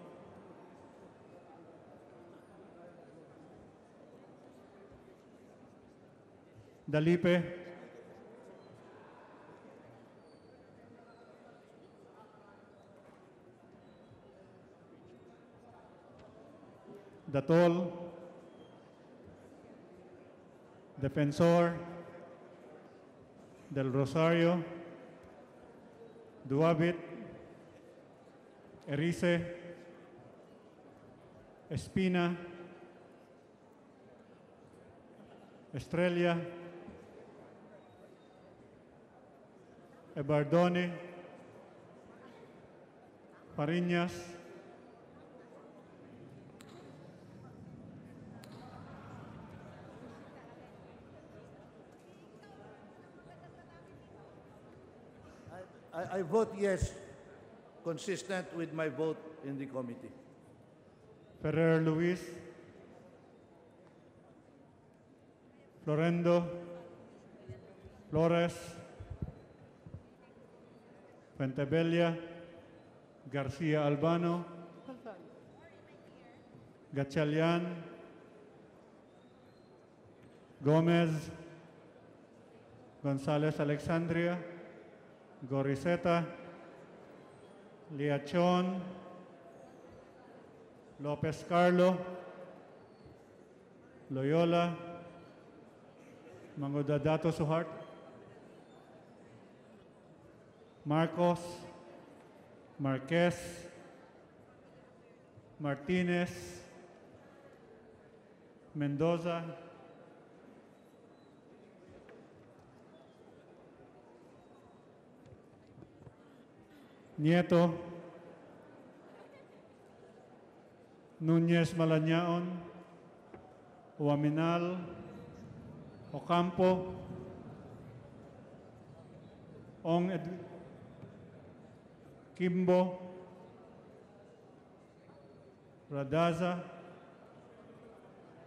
Dalipe, Datol, Defensor, Del Rosario, Duabit, Erice, Espina, Estrella, Ebardone, Pariñas, I vote yes, consistent with my vote in the committee. Ferrer Luis, Florendo, Flores, Fuentebella, Garcia Albano, Gatchalian, Gomez, González Alexandria, Gorizeta, Liachon, Lopez Carlo, Loyola, Mangudadato Suhart, Marcos, Marquez, Martinez, Mendoza, Nieto, Núñez Malañaon, Uaminal, Ocampo, Kimbo, Radaza,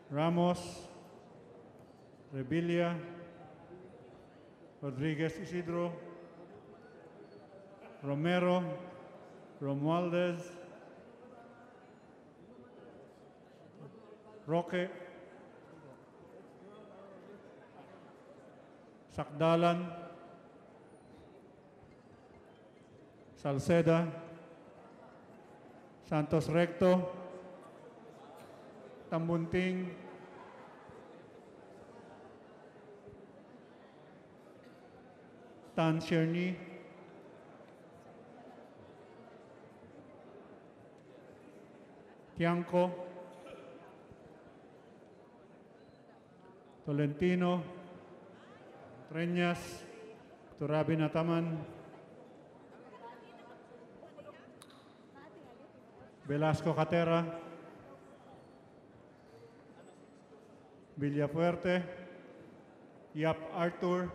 Ramos, Revilla, Rodriguez Isidro, Romero, Romualdez, Roque, Sakdalan, Salceda, Santos Recto, Tambunting, Tan Cherny, Tianco, Tolentino, Treñas, Turabi Nataman, Velasco Catera, Villafuerte, Yap Arthur,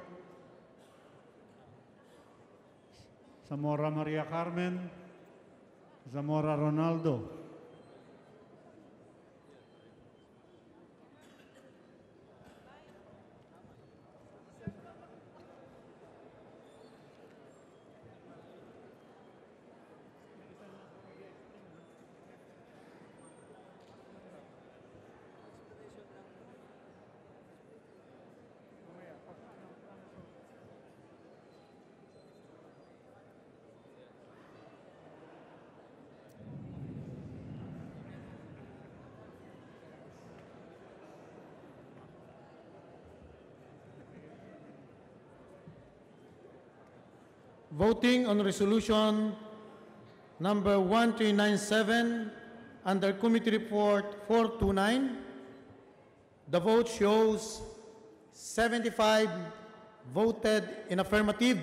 Zamora Maria Carmen, Zamora Ronaldo. Voting on resolution number 1397 under committee report 429, the vote shows 75 voted in affirmative,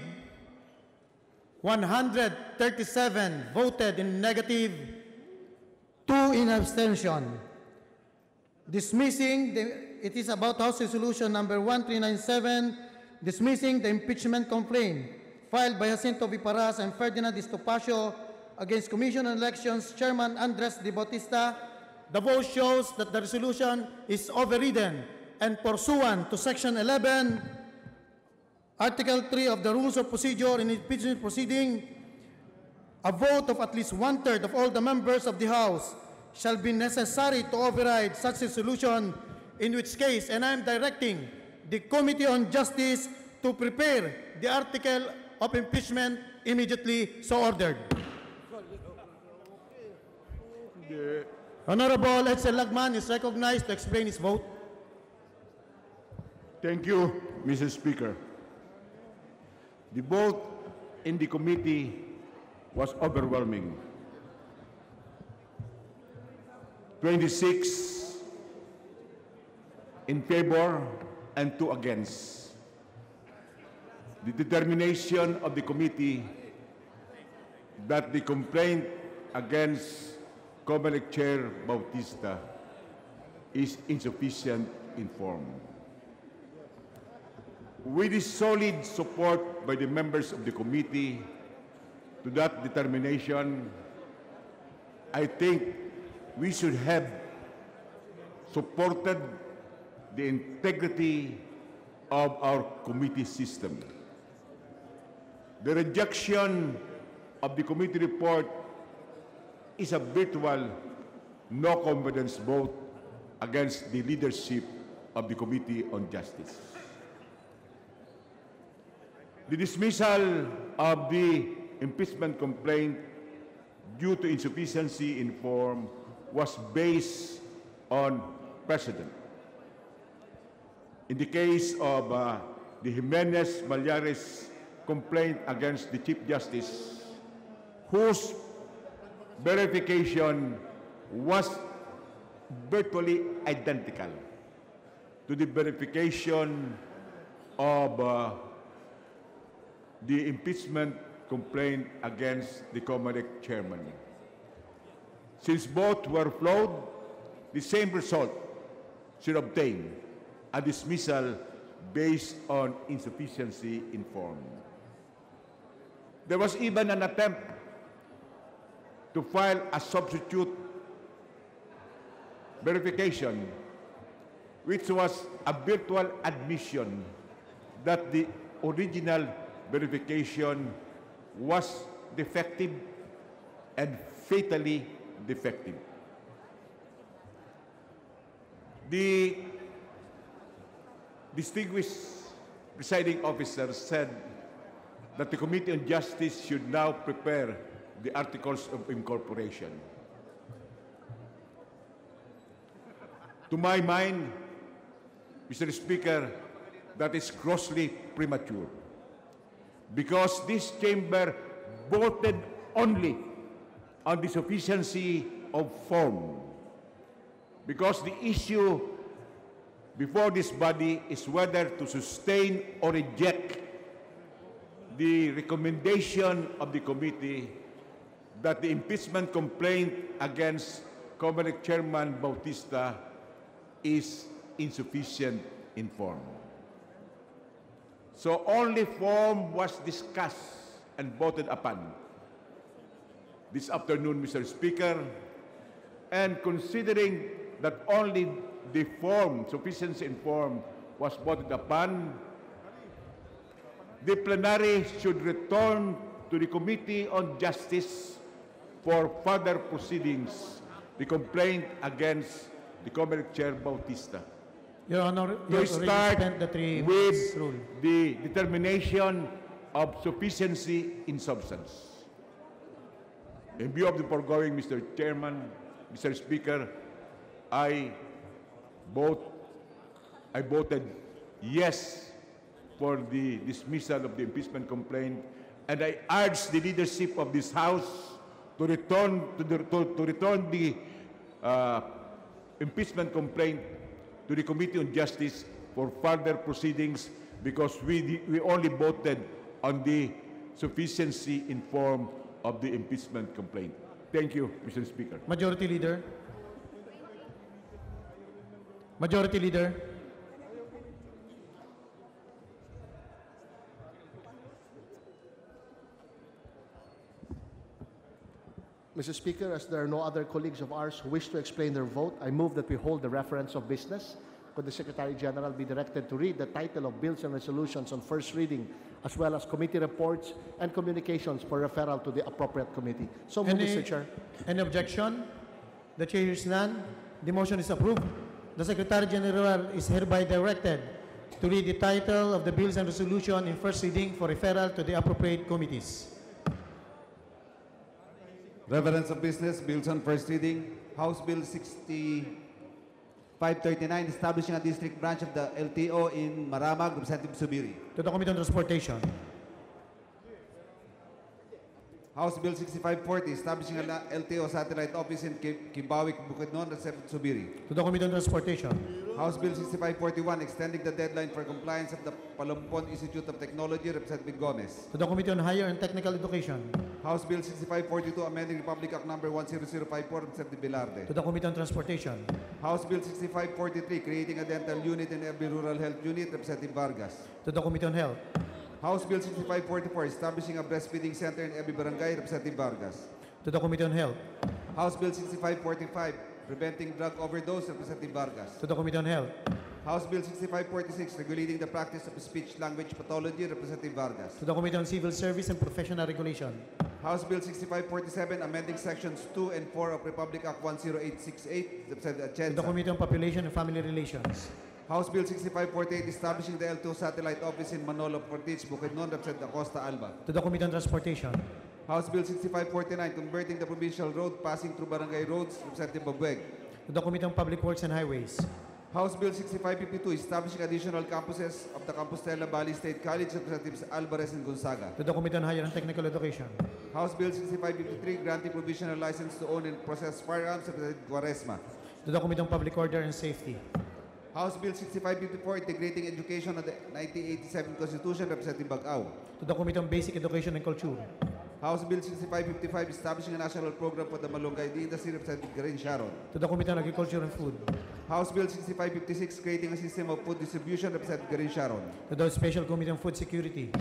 137 voted in negative, 2 in abstention. It is about House Resolution number 1397, dismissing the impeachment complaint filed by Jacinto Viparas and Ferdinand Estopacio against Commission on Elections Chairman Andres de Bautista. The vote shows that the resolution is overridden and pursuant to Section 11, Article 3 of the Rules of Procedure in impeachment proceeding, a vote of at least one-third of all the members of the House shall be necessary to override such resolution, in which case, and I am directing the Committee on Justice to prepare the article of impeachment immediately so ordered. Honorable Edsel Lagman is recognized to explain his vote. Thank you, Mr. Speaker. The vote in the committee was overwhelming. 26 in favor and 2 against. The determination of the committee that the complaint against COMELEC Chair Bautista is insufficient in form. With the solid support by the members of the committee to that determination, I think we should have supported the integrity of our committee system. The rejection of the committee report is a virtual no-confidence vote against the leadership of the Committee on Justice. The dismissal of the impeachment complaint due to insufficiency in form was based on precedent. In the case of the Jimenez-Mallares complaint against the Chief Justice, whose verification was virtually identical to the verification of the impeachment complaint against the COMELEC chairman. Since both were flawed, the same result should obtain a dismissal based on insufficiency in form. There was even an attempt to file a substitute verification, which was a virtual admission that the original verification was defective and fatally defective. The distinguished presiding officer said that the Committee on Justice should now prepare the Articles of Incorporation. To my mind, Mr. Speaker, that is grossly premature, because this chamber voted only on the sufficiency of form, because the issue before this body is whether to sustain or reject the recommendation of the committee that the impeachment complaint against COMELEC Chairman Bautista is insufficient in form. So only form was discussed and voted upon. this afternoon, Mr. Speaker, and considering that only the form, sufficiency in form, was voted upon, the plenary should return to the Committee on Justice for further proceedings the complaint against the COMELEC Chair Bautista. Your Honor, you To have already start spent the 3 with minutes rule. the determination of sufficiency in substance. In view of the foregoing, Mr. Chairman, Mr. Speaker, I voted yes for the dismissal of the impeachment complaint, and I urge the leadership of this House to return the impeachment complaint to the Committee on Justice for further proceedings, because we only voted on the sufficiency in form of the impeachment complaint. Thank you, Mr. Speaker. Majority Leader. Majority Leader. Mr. Speaker, as there are no other colleagues of ours who wish to explain their vote, I move that we hold the reference of business. Could the Secretary General be directed to read the title of bills and resolutions on first reading, as well as committee reports and communications for referral to the appropriate committee? So moved, Mr. Chair. Any objection? The chair hears none. The motion is approved. The Secretary General is hereby directed to read the title of the bills and resolution in first reading for referral to the appropriate committees. Reference of business, bills on first reading. House Bill 6539, establishing a district branch of the LTO in Maramag, Representative Subiri. To the Committee on Transportation. House Bill 6540, establishing an LTO satellite office in Kimbawik, Bukidnon, Representative Subiri. To the Committee on Transportation. House Bill 6541, extending the deadline for compliance of the Palumpon Institute of Technology, Representative Gomez. To the Committee on Higher and Technical Education. House Bill 6542, amending Republic Act Number 10054, Representative Velarde. To the Committee on Transportation. House Bill 6543, creating a dental unit in every rural health unit, Representative Vargas. To the Committee on Health. House Bill 6544, establishing a breastfeeding center in every barangay, Representative Vargas. To the Committee on Health. House Bill 6545, preventing drug overdose, Representative Vargas. To the Committee on Health. House Bill 6546, regulating the practice of speech-language pathology, Representative Vargas. To the Committee on Civil Service and Professional Regulation. House Bill 6547, amending Sections 2 and 4 of Republic Act 10868, Representative Atienza. To the Committee on Population and Family Relations. House Bill 6548, establishing the L2 satellite office in Manolo, Portage, Bukidnon, Representative Acosta Alba. To the Committee on Transportation. House Bill 6549, converting the provincial road passing through barangay roads, Representative Babueg. To the Committee on Public Works and Highways. House Bill 6552, establishing additional campuses of the Compostela Valley State College, Representatives Alvarez and Gonzaga. To the Committee on Higher and Technical Education. House Bill 6553, granting provisional license to own and possess firearms, Representative Quaresma. To the Committee on Public Order and Safety. House Bill 6554, integrating education of the 1987 Constitution, Representative Bag-Aw. To the Committee on Basic Education and Culture. House Bill 6555, establishing a national program for the Malunggay industry, Representative Garin Sharon. To the Committee on Agriculture and Food. House Bill 6556, creating a system of food distribution, Representative Garin Sharon. To the Special Committee on Food Security.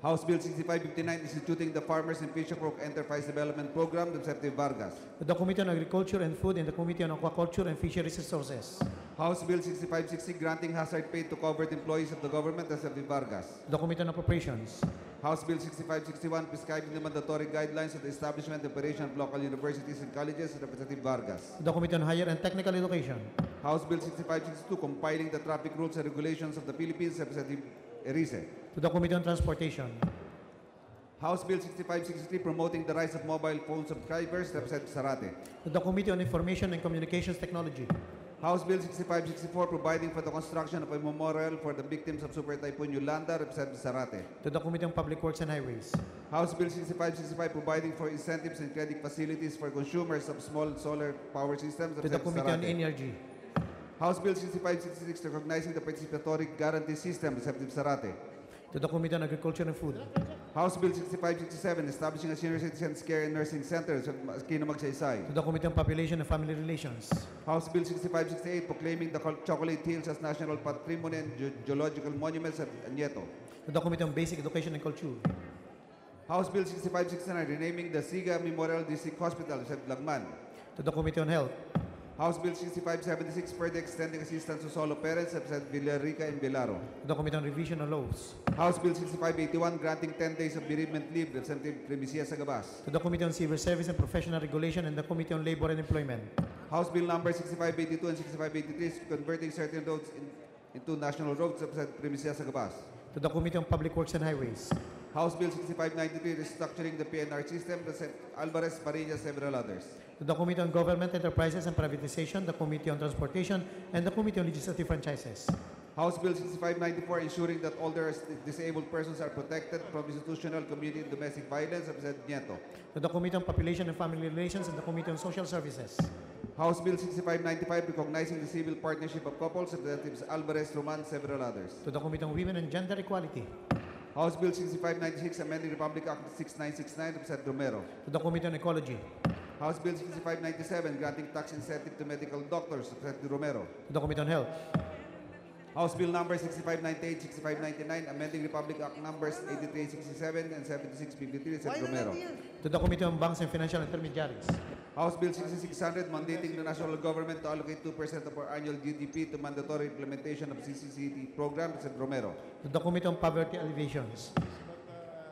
House Bill 6559, instituting the Farmers and Fisherfolk Enterprise Development Program, Representative Vargas. To the Committee on Agriculture and Food and the Committee on Aquaculture and Fisheries Resources. House Bill 6560, granting hazard pay to covered employees of the government, Representative Vargas. To the Committee on Appropriations. House Bill 6561, prescribing the mandatory guidelines of the establishment and operation of local universities and colleges, Representative Vargas. To the Committee on Higher and Technical Education. House Bill 6562, compiling the traffic rules and regulations of the Philippines, Representative Erice. To the Committee on Transportation. House Bill 6563, promoting the rise of mobile phone subscribers, Representative Zarate. To the Committee on Information and Communications Technology. House Bill 6564, providing for the construction of a memorial for the victims of Super Typhoon Yolanda, Representative Zarate. To the Committee on Public Works and Highways. House Bill 6565, providing for incentives and credit facilities for consumers of small solar power systems, To the Representative Committee on Zarate. Energy. House Bill 6566, recognizing the participatory guarantee system, Representative Zarate. To the Committee on Agriculture and Food. House Bill 6567, establishing a senior citizens care and nursing center sa Aquino Magsaysay. To the Committee on Population and Family Relations. House Bill 6568, proclaiming the Chocolate Hills as national patrimony and geological monuments at Nieto. To the Committee on Basic Education and Culture. House Bill 6569, renaming the Siga Memorial District Hospital, Representative Lagman. To the Committee on Health. House Bill 6576, further extending assistance to solo parents, Representative Villarica and Vilaro. To the Committee on Revision of Laws. House Bill 6581, granting 10 days of bereavement leave, Representative Primicia Sagabas. To the Committee on Civil Service and Professional Regulation and the Committee on Labor and Employment. House Bill number 6582 and 6583, converting certain roads into national roads, Representative Primicia Sagabas. To the Committee on Public Works and Highways. House Bill 6593, restructuring the PNR system, Representative Alvarez, Parilla, several others. To the Committee on Government Enterprises and Privatization, the Committee on Transportation, and the Committee on Legislative Franchises. House Bill 6594, ensuring that older disabled persons are protected from institutional, community, and domestic violence, Representative Nieto. To the Committee on Population and Family Relations and the Committee on Social Services. House Bill 6595, recognizing the civil partnership of couples, Representatives Alvarez, Roman, several others. To the Committee on Women and Gender Equality. House Bill 6596, amending Republic Act 6969, Representative Romero. To the Committee on Ecology. House Bill 6597, granting tax incentive to medical doctors, Representative Romero. To the Committee on Health. House Bill number 6598, 6599, amending Republic Act numbers 8367 and 7653, Representative Romero. To the Committee on Banks and Financial Intermediaries. House Bill 6600, mandating the national government to allocate 2% of our annual GDP to mandatory implementation of CCCT program, Representative Romero. To the Committee on Poverty Alleviations.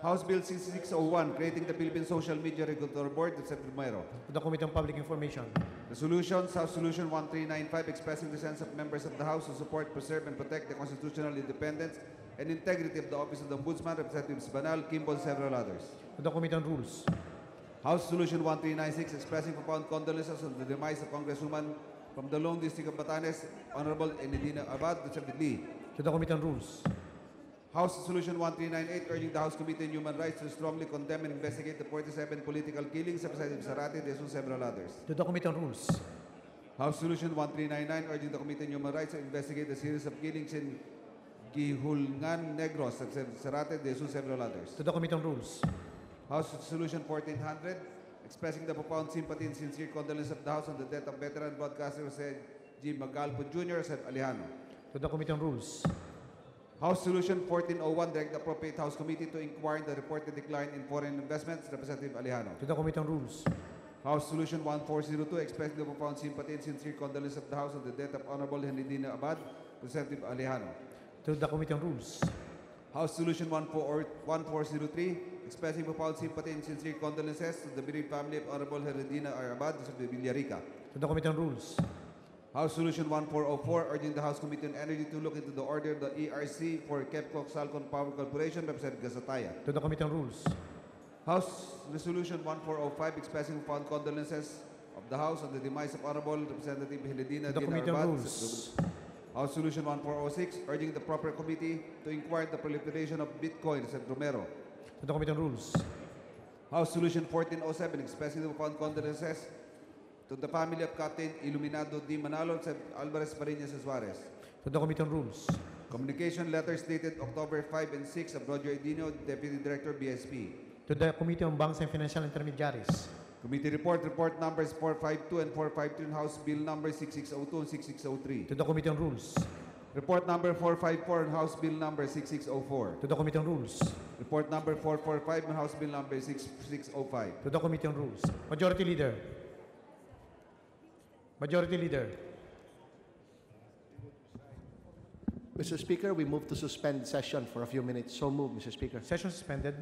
House Bill 6601, creating the Philippine Social Media Regulatory Board, Representative Romero. To the Committee on Public Information. Resolutions, House Resolution 1395, expressing the sense of members of the House to support, preserve, and protect the constitutional independence and integrity of the Office of the Ombudsman, Representatives Banal, Kimball, and several others. To the Committee on Rules. House Resolution 1396, expressing profound condolences on the demise of Congresswoman from the Lone District of Batanes, Honorable Enedina Abad, Representative Lee. To the Committee on Rules. House Resolution 1398, urging the House Committee on Human Rights to strongly condemn and investigate the 47 political killings, Representative Zarate, De Jesus, several others. To the Committee on Rules. House Resolution 1399, urging the Committee on Human Rights to investigate the series of killings in Gihulngan Negros, Representative Zarate, De Jesus, several others. To the Committee on Rules. House Resolution 1400, expressing the profound sympathy and sincere condolence of the House on the death of veteran broadcaster Jose G. Magalpo Jr., Sir Alejano. To the Committee on Rules. House Resolution 1401, direct the appropriate House Committee to inquire the reported decline in foreign investments, Representative Alejano. To the Committee on Rules. House Resolution 1402, expressing the profound sympathy and sincere condolence of the House on the death of Honorable Henridina Abad, Representative Alejano. To the Committee on Rules. House Resolution 1403, expressing profound sympathy and sincere condolences to the bereaved family of Honorable Henridina R. Abad, Representative Villarica. To the Committee on Rules. House Resolution 1404, urging the House Committee on Energy to look into the order of the ERC for Kepco Salcon Power Corporation, Representative Gazataya. To the Committee on Rules. House Resolution 1405, expressing profound condolences of the House on the demise of Honorable Representative Henridina To the Committee on Rules. House Resolution 1406, urging the proper committee to inquire the proliferation of Bitcoin, Representative Romero. To the Committee on Rules. House Resolution 1407, expressing the profound condolences to the family of Captain Iluminado D. Manalo and Alvarez Parinas Suarez. To the Committee on Rules. Communication letters dated October 5 and 6 of Roger Edino, Deputy Director, BSP. To the Committee on Banks and Financial Intermediaries. Committee report numbers 452 and 453 and House Bill number 6602 and 6603. To the Committee on Rules. Report number 454 and House Bill number 6604. To the Committee on Rules. Report number 445 and House Bill number 6605. To the Committee on Rules. Majority Leader. Majority Leader. Mr. Speaker, we move to suspend session for a few minutes. So move, Mr. Speaker. Session suspended.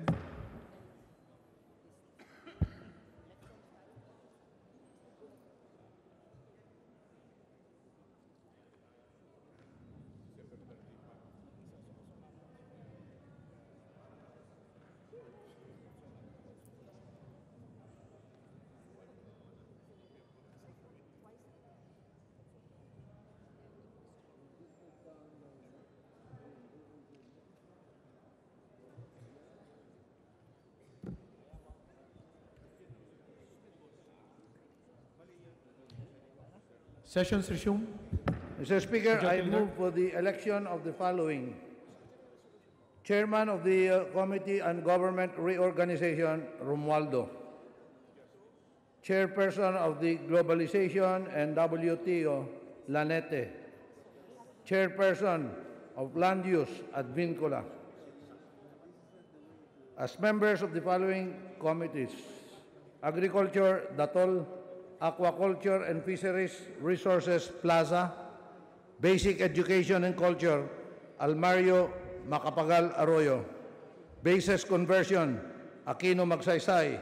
Sessions resume. Mr. Speaker, I Majority Leader. move for the election of the following. Chairman of the Committee on Government Reorganization, Romualdo. Chairperson of the Globalization and WTO, Lanete. Chairperson of Land Use, Advincula. as members of the following committees: Agriculture, Datol; Aquaculture and Fisheries Resources, Plaza; Basic Education and Culture, Almario Macapagal Arroyo; Bases Conversion, Aquino Magsaysay;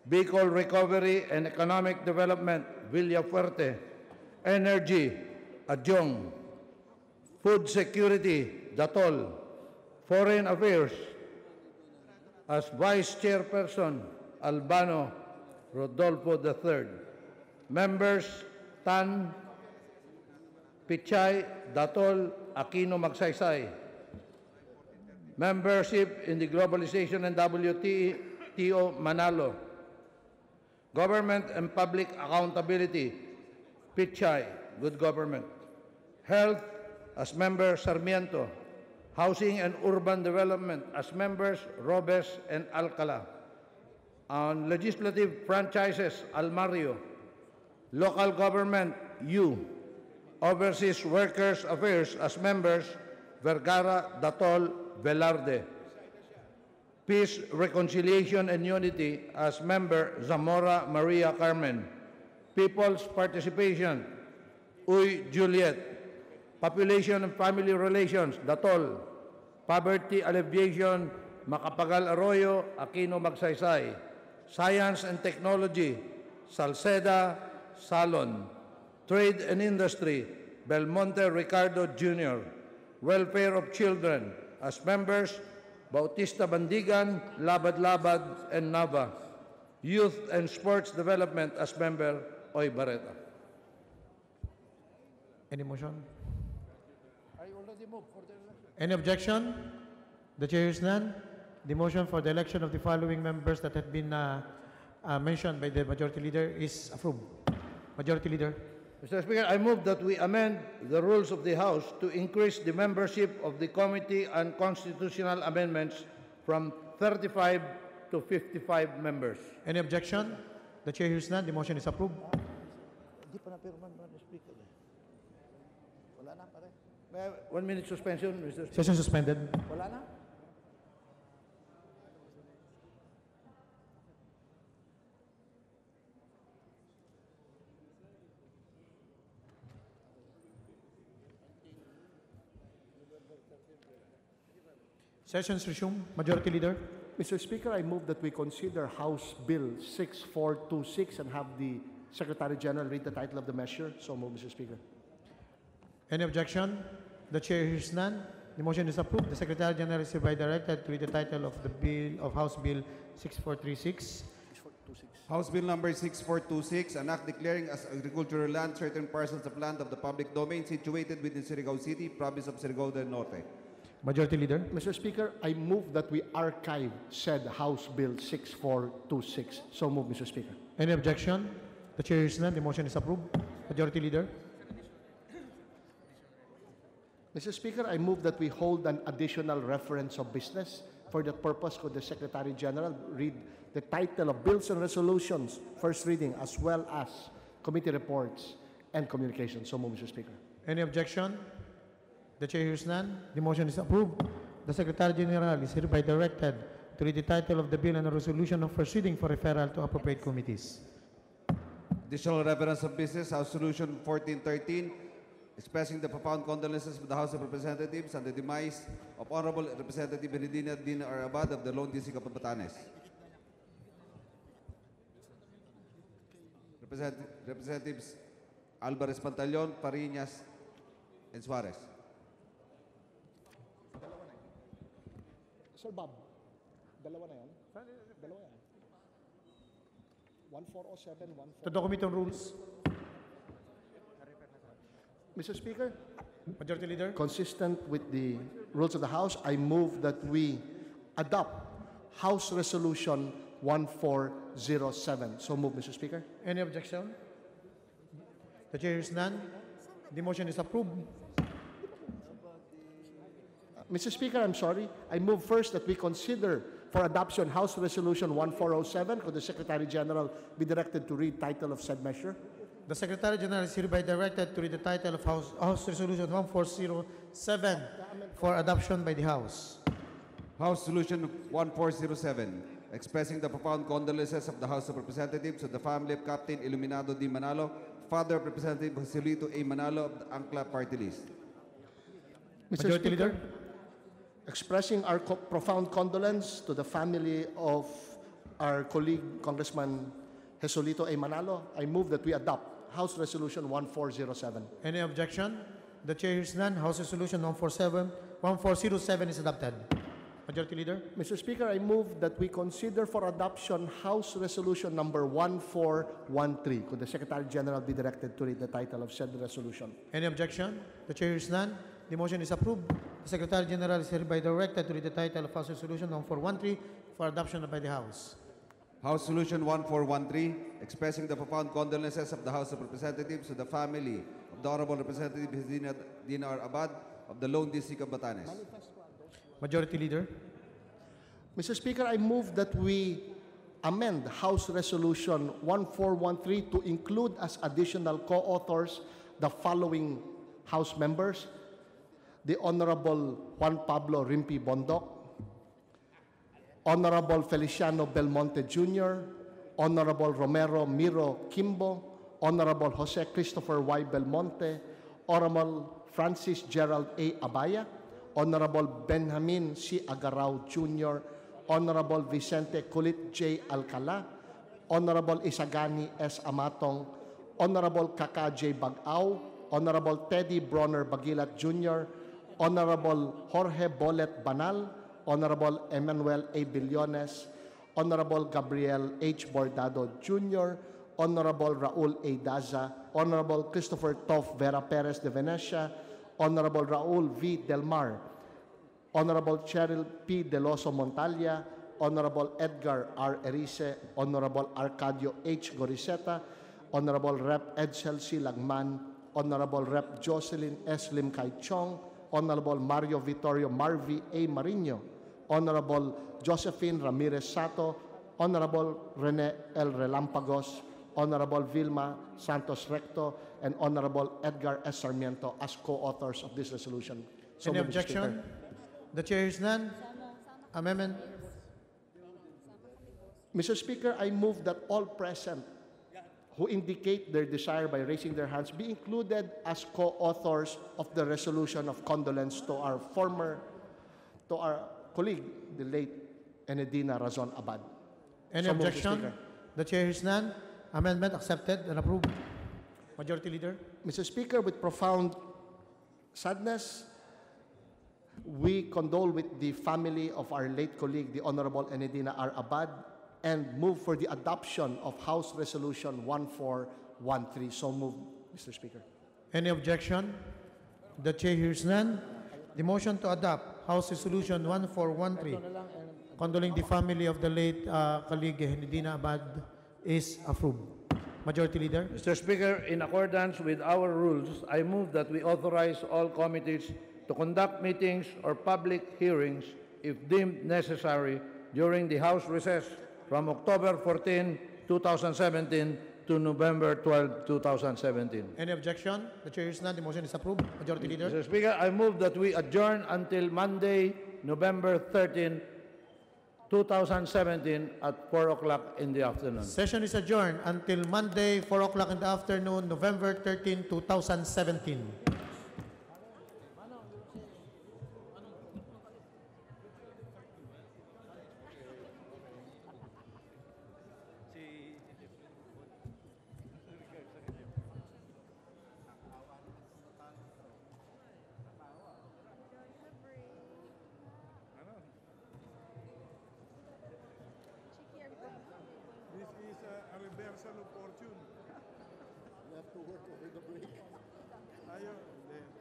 Bicol Recovery and Economic Development, Villafuerte; Energy, Adjong; Food Security, Datol; Foreign Affairs, as Vice Chairperson, Albano Rodolfo III; Members, Tan, Pichay, Datol, Aquino Magsaysay; Membership in the Globalization and WTO, Manalo; Government and Public Accountability, Pichay, Good Government; Health, as Member, Sarmiento; Housing and Urban Development, as Members, Robes and Alcala; on Legislative Franchises, Almario; Local Government, U; Overseas Workers Affairs, as Members, Vergara, Datol, Velarde; Peace, Reconciliation and Unity, as Member, Zamora Maria Carmen; People's Participation, Uy Juliet; Population and Family Relations, Datol; Poverty Alleviation, Macapagal Arroyo, Aquino Magsaysay; Science and Technology, Salceda, Salon; Trade and Industry, Belmonte Ricardo Jr.; Welfare of Children, as Members, Bautista Bandigan, Labad-Labad, and Nava; Youth and Sports Development, as Member, Oy Barreta. Any motion? I already moved for the election. Any objection? The chair hears none. The motion for the election of the following members that have been mentioned by the Majority Leader is approved. Majority Leader. Mr. Speaker, I move that we amend the rules of the House to increase the membership of the Committee on Constitutional Amendments from 35 to 55 members. Any objection? The chair hears none. The motion is approved. Hindi pa napirman ng Speaker. Wala na, pare. May I have 1 minute suspension, Mr. Speaker. Session suspended. Wala na? Sessions resumed. Majority Leader. Mr. Speaker, I move that we consider House Bill 6426 and have the Secretary General read the title of the measure. So move, Mr. Speaker. Any objection? The chair hears none. The motion is approved. The Secretary General is hereby directed to read the title of the bill of House Bill 6436. House Bill number 6426, an act declaring as agricultural land certain parcels of land of the public domain situated within Surigao City, province of Surigao del Norte. Majority Leader. Mr. Speaker, I move that we archive said House Bill 6426. So move, Mr. Speaker. Any objection? The chair hears none. The motion is approved. Majority Leader. Mr. Speaker, I move that we hold an additional reference of business. For that purpose, could the Secretary General read the title of bills and resolutions, first reading, as well as committee reports and communications. So move, Mr. Speaker. Any objection? The chair hears none. The motion is approved. The Secretary General is hereby directed to read the title of the bill and the resolution of first reading for referral to appropriate committees. Additional reference of business, House Resolution 1413, expressing the profound condolences of the House of Representatives on the demise of Honorable Representative Benedina Dina Arabad of the Lone District of Batanes. Representatives Alvarez Pantaleon, Parinas, and Suarez. Sir Bob, dalawa na yan? Dalawa yan. 1407, 14... To the Committee on Rules. Mr. Speaker, Majority Leader. consistent with the rules of the House, I move that we adopt House Resolution 1407. So move, Mr. Speaker. Any objection? The chair hears none. The motion is approved. Mr. Speaker, I'm sorry. I move first that we consider for adoption House Resolution 1407. Could the Secretary General be directed to read title of said measure? The Secretary General is hereby directed to read the title of House Resolution 1407 for adoption by the House. House Resolution 1407, expressing the profound condolences of the House of Representatives to the family of Captain Iluminado D. Manalo, father of Representative Joselito A. Manalo of the Angla Party List. Mr. Speaker, expressing our profound condolence to the family of our colleague, Congressman Joselito A. Manalo, I move that we adopt House Resolution 1407. Any objection? The chair hears none. House Resolution 1407 is adopted. Majority Leader. Mr. Speaker, I move that we consider for adoption House Resolution number 1413. Could the Secretary General be directed to read the title of said resolution? Any objection? The chair hears none. The motion is approved. The Secretary General is hereby directed to read the title of House Resolution 1413 for adoption by the House. House Resolution 1413, expressing the profound condolences of the House of Representatives to the family of the Honorable Representative Dina R. Abad of the Lone District of Batanes. Majority Leader. Mr. Speaker, I move that we amend House Resolution 1413 to include as additional co-authors the following House members: the Honorable Juan Pablo Rimpi Bondoc, Honorable Feliciano Belmonte Jr., Honorable Romero Miro Kimbo, Honorable Jose Christopher Y. Belmonte, Honorable Francis Gerald A. Abaya, Honorable Benjamin C. Agarao Jr., Honorable Vicente Kulit J. Alcala, Honorable Isagani S. Amatong, Honorable Kaka J. Bagao, Honorable Teddy Bronner Bagilat Jr., Honorable Jorge Bolet Banal, Honorable Emmanuel A. Billones, Honorable Gabriel H. Bordado Jr., Honorable Raul A. Daza, Honorable Christopher Toff Vera Perez de Venecia, Honorable Raul V. Del Mar, Honorable Cheryl P. Deloso Montalia, Honorable Edgar R. Erice, Honorable Arcadio H. Goriseta, Honorable Rep. Edsel C. Lagman, Honorable Rep. Jocelyn S. Lim Kai Chong, Honorable Mario Vittorio Marvi A. Marino, Honorable Josephine Ramirez Sato, Honorable Rene L. Relampagos, Honorable Vilma Santos Recto, and Honorable Edgar S. Sarmiento as co-authors of this resolution. So Any moved, Mr. objection? Speaker. The chair hears none. Amendment. Mr. Speaker, I move that all present who indicate their desire by raising their hands be included as co-authors of the resolution of condolence to our colleague, the late Enedina Razon Abad. Any So moved, Mr. objection? Speaker. The chair hears none. Amendment accepted and approved. Majority Leader. Mr. Speaker, with profound sadness, we condole with the family of our late colleague, the Honorable Enedina R. Abad, and move for the adoption of House Resolution 1413. So moved, Mr. Speaker. Any objection? The chair hears none. The motion to adopt House Resolution 1413, condoling the family of the late colleague Enedina Abad, is approved. Majority Leader. Mr. Speaker, in accordance with our rules, I move that we authorize all committees to conduct meetings or public hearings if deemed necessary during the House recess from October 14, 2017 to November 12, 2017. Any objection? The chair hears none. The motion is approved. Majority Leader. Mr. Speaker, I move that we adjourn until Monday, November 13, 2017 at 4 o'clock in the afternoon. Session is adjourned until Monday, 4 o'clock in the afternoon, November 13, 2017. This is a reversal of fortune. You have to work over the break. Ayaw. Then.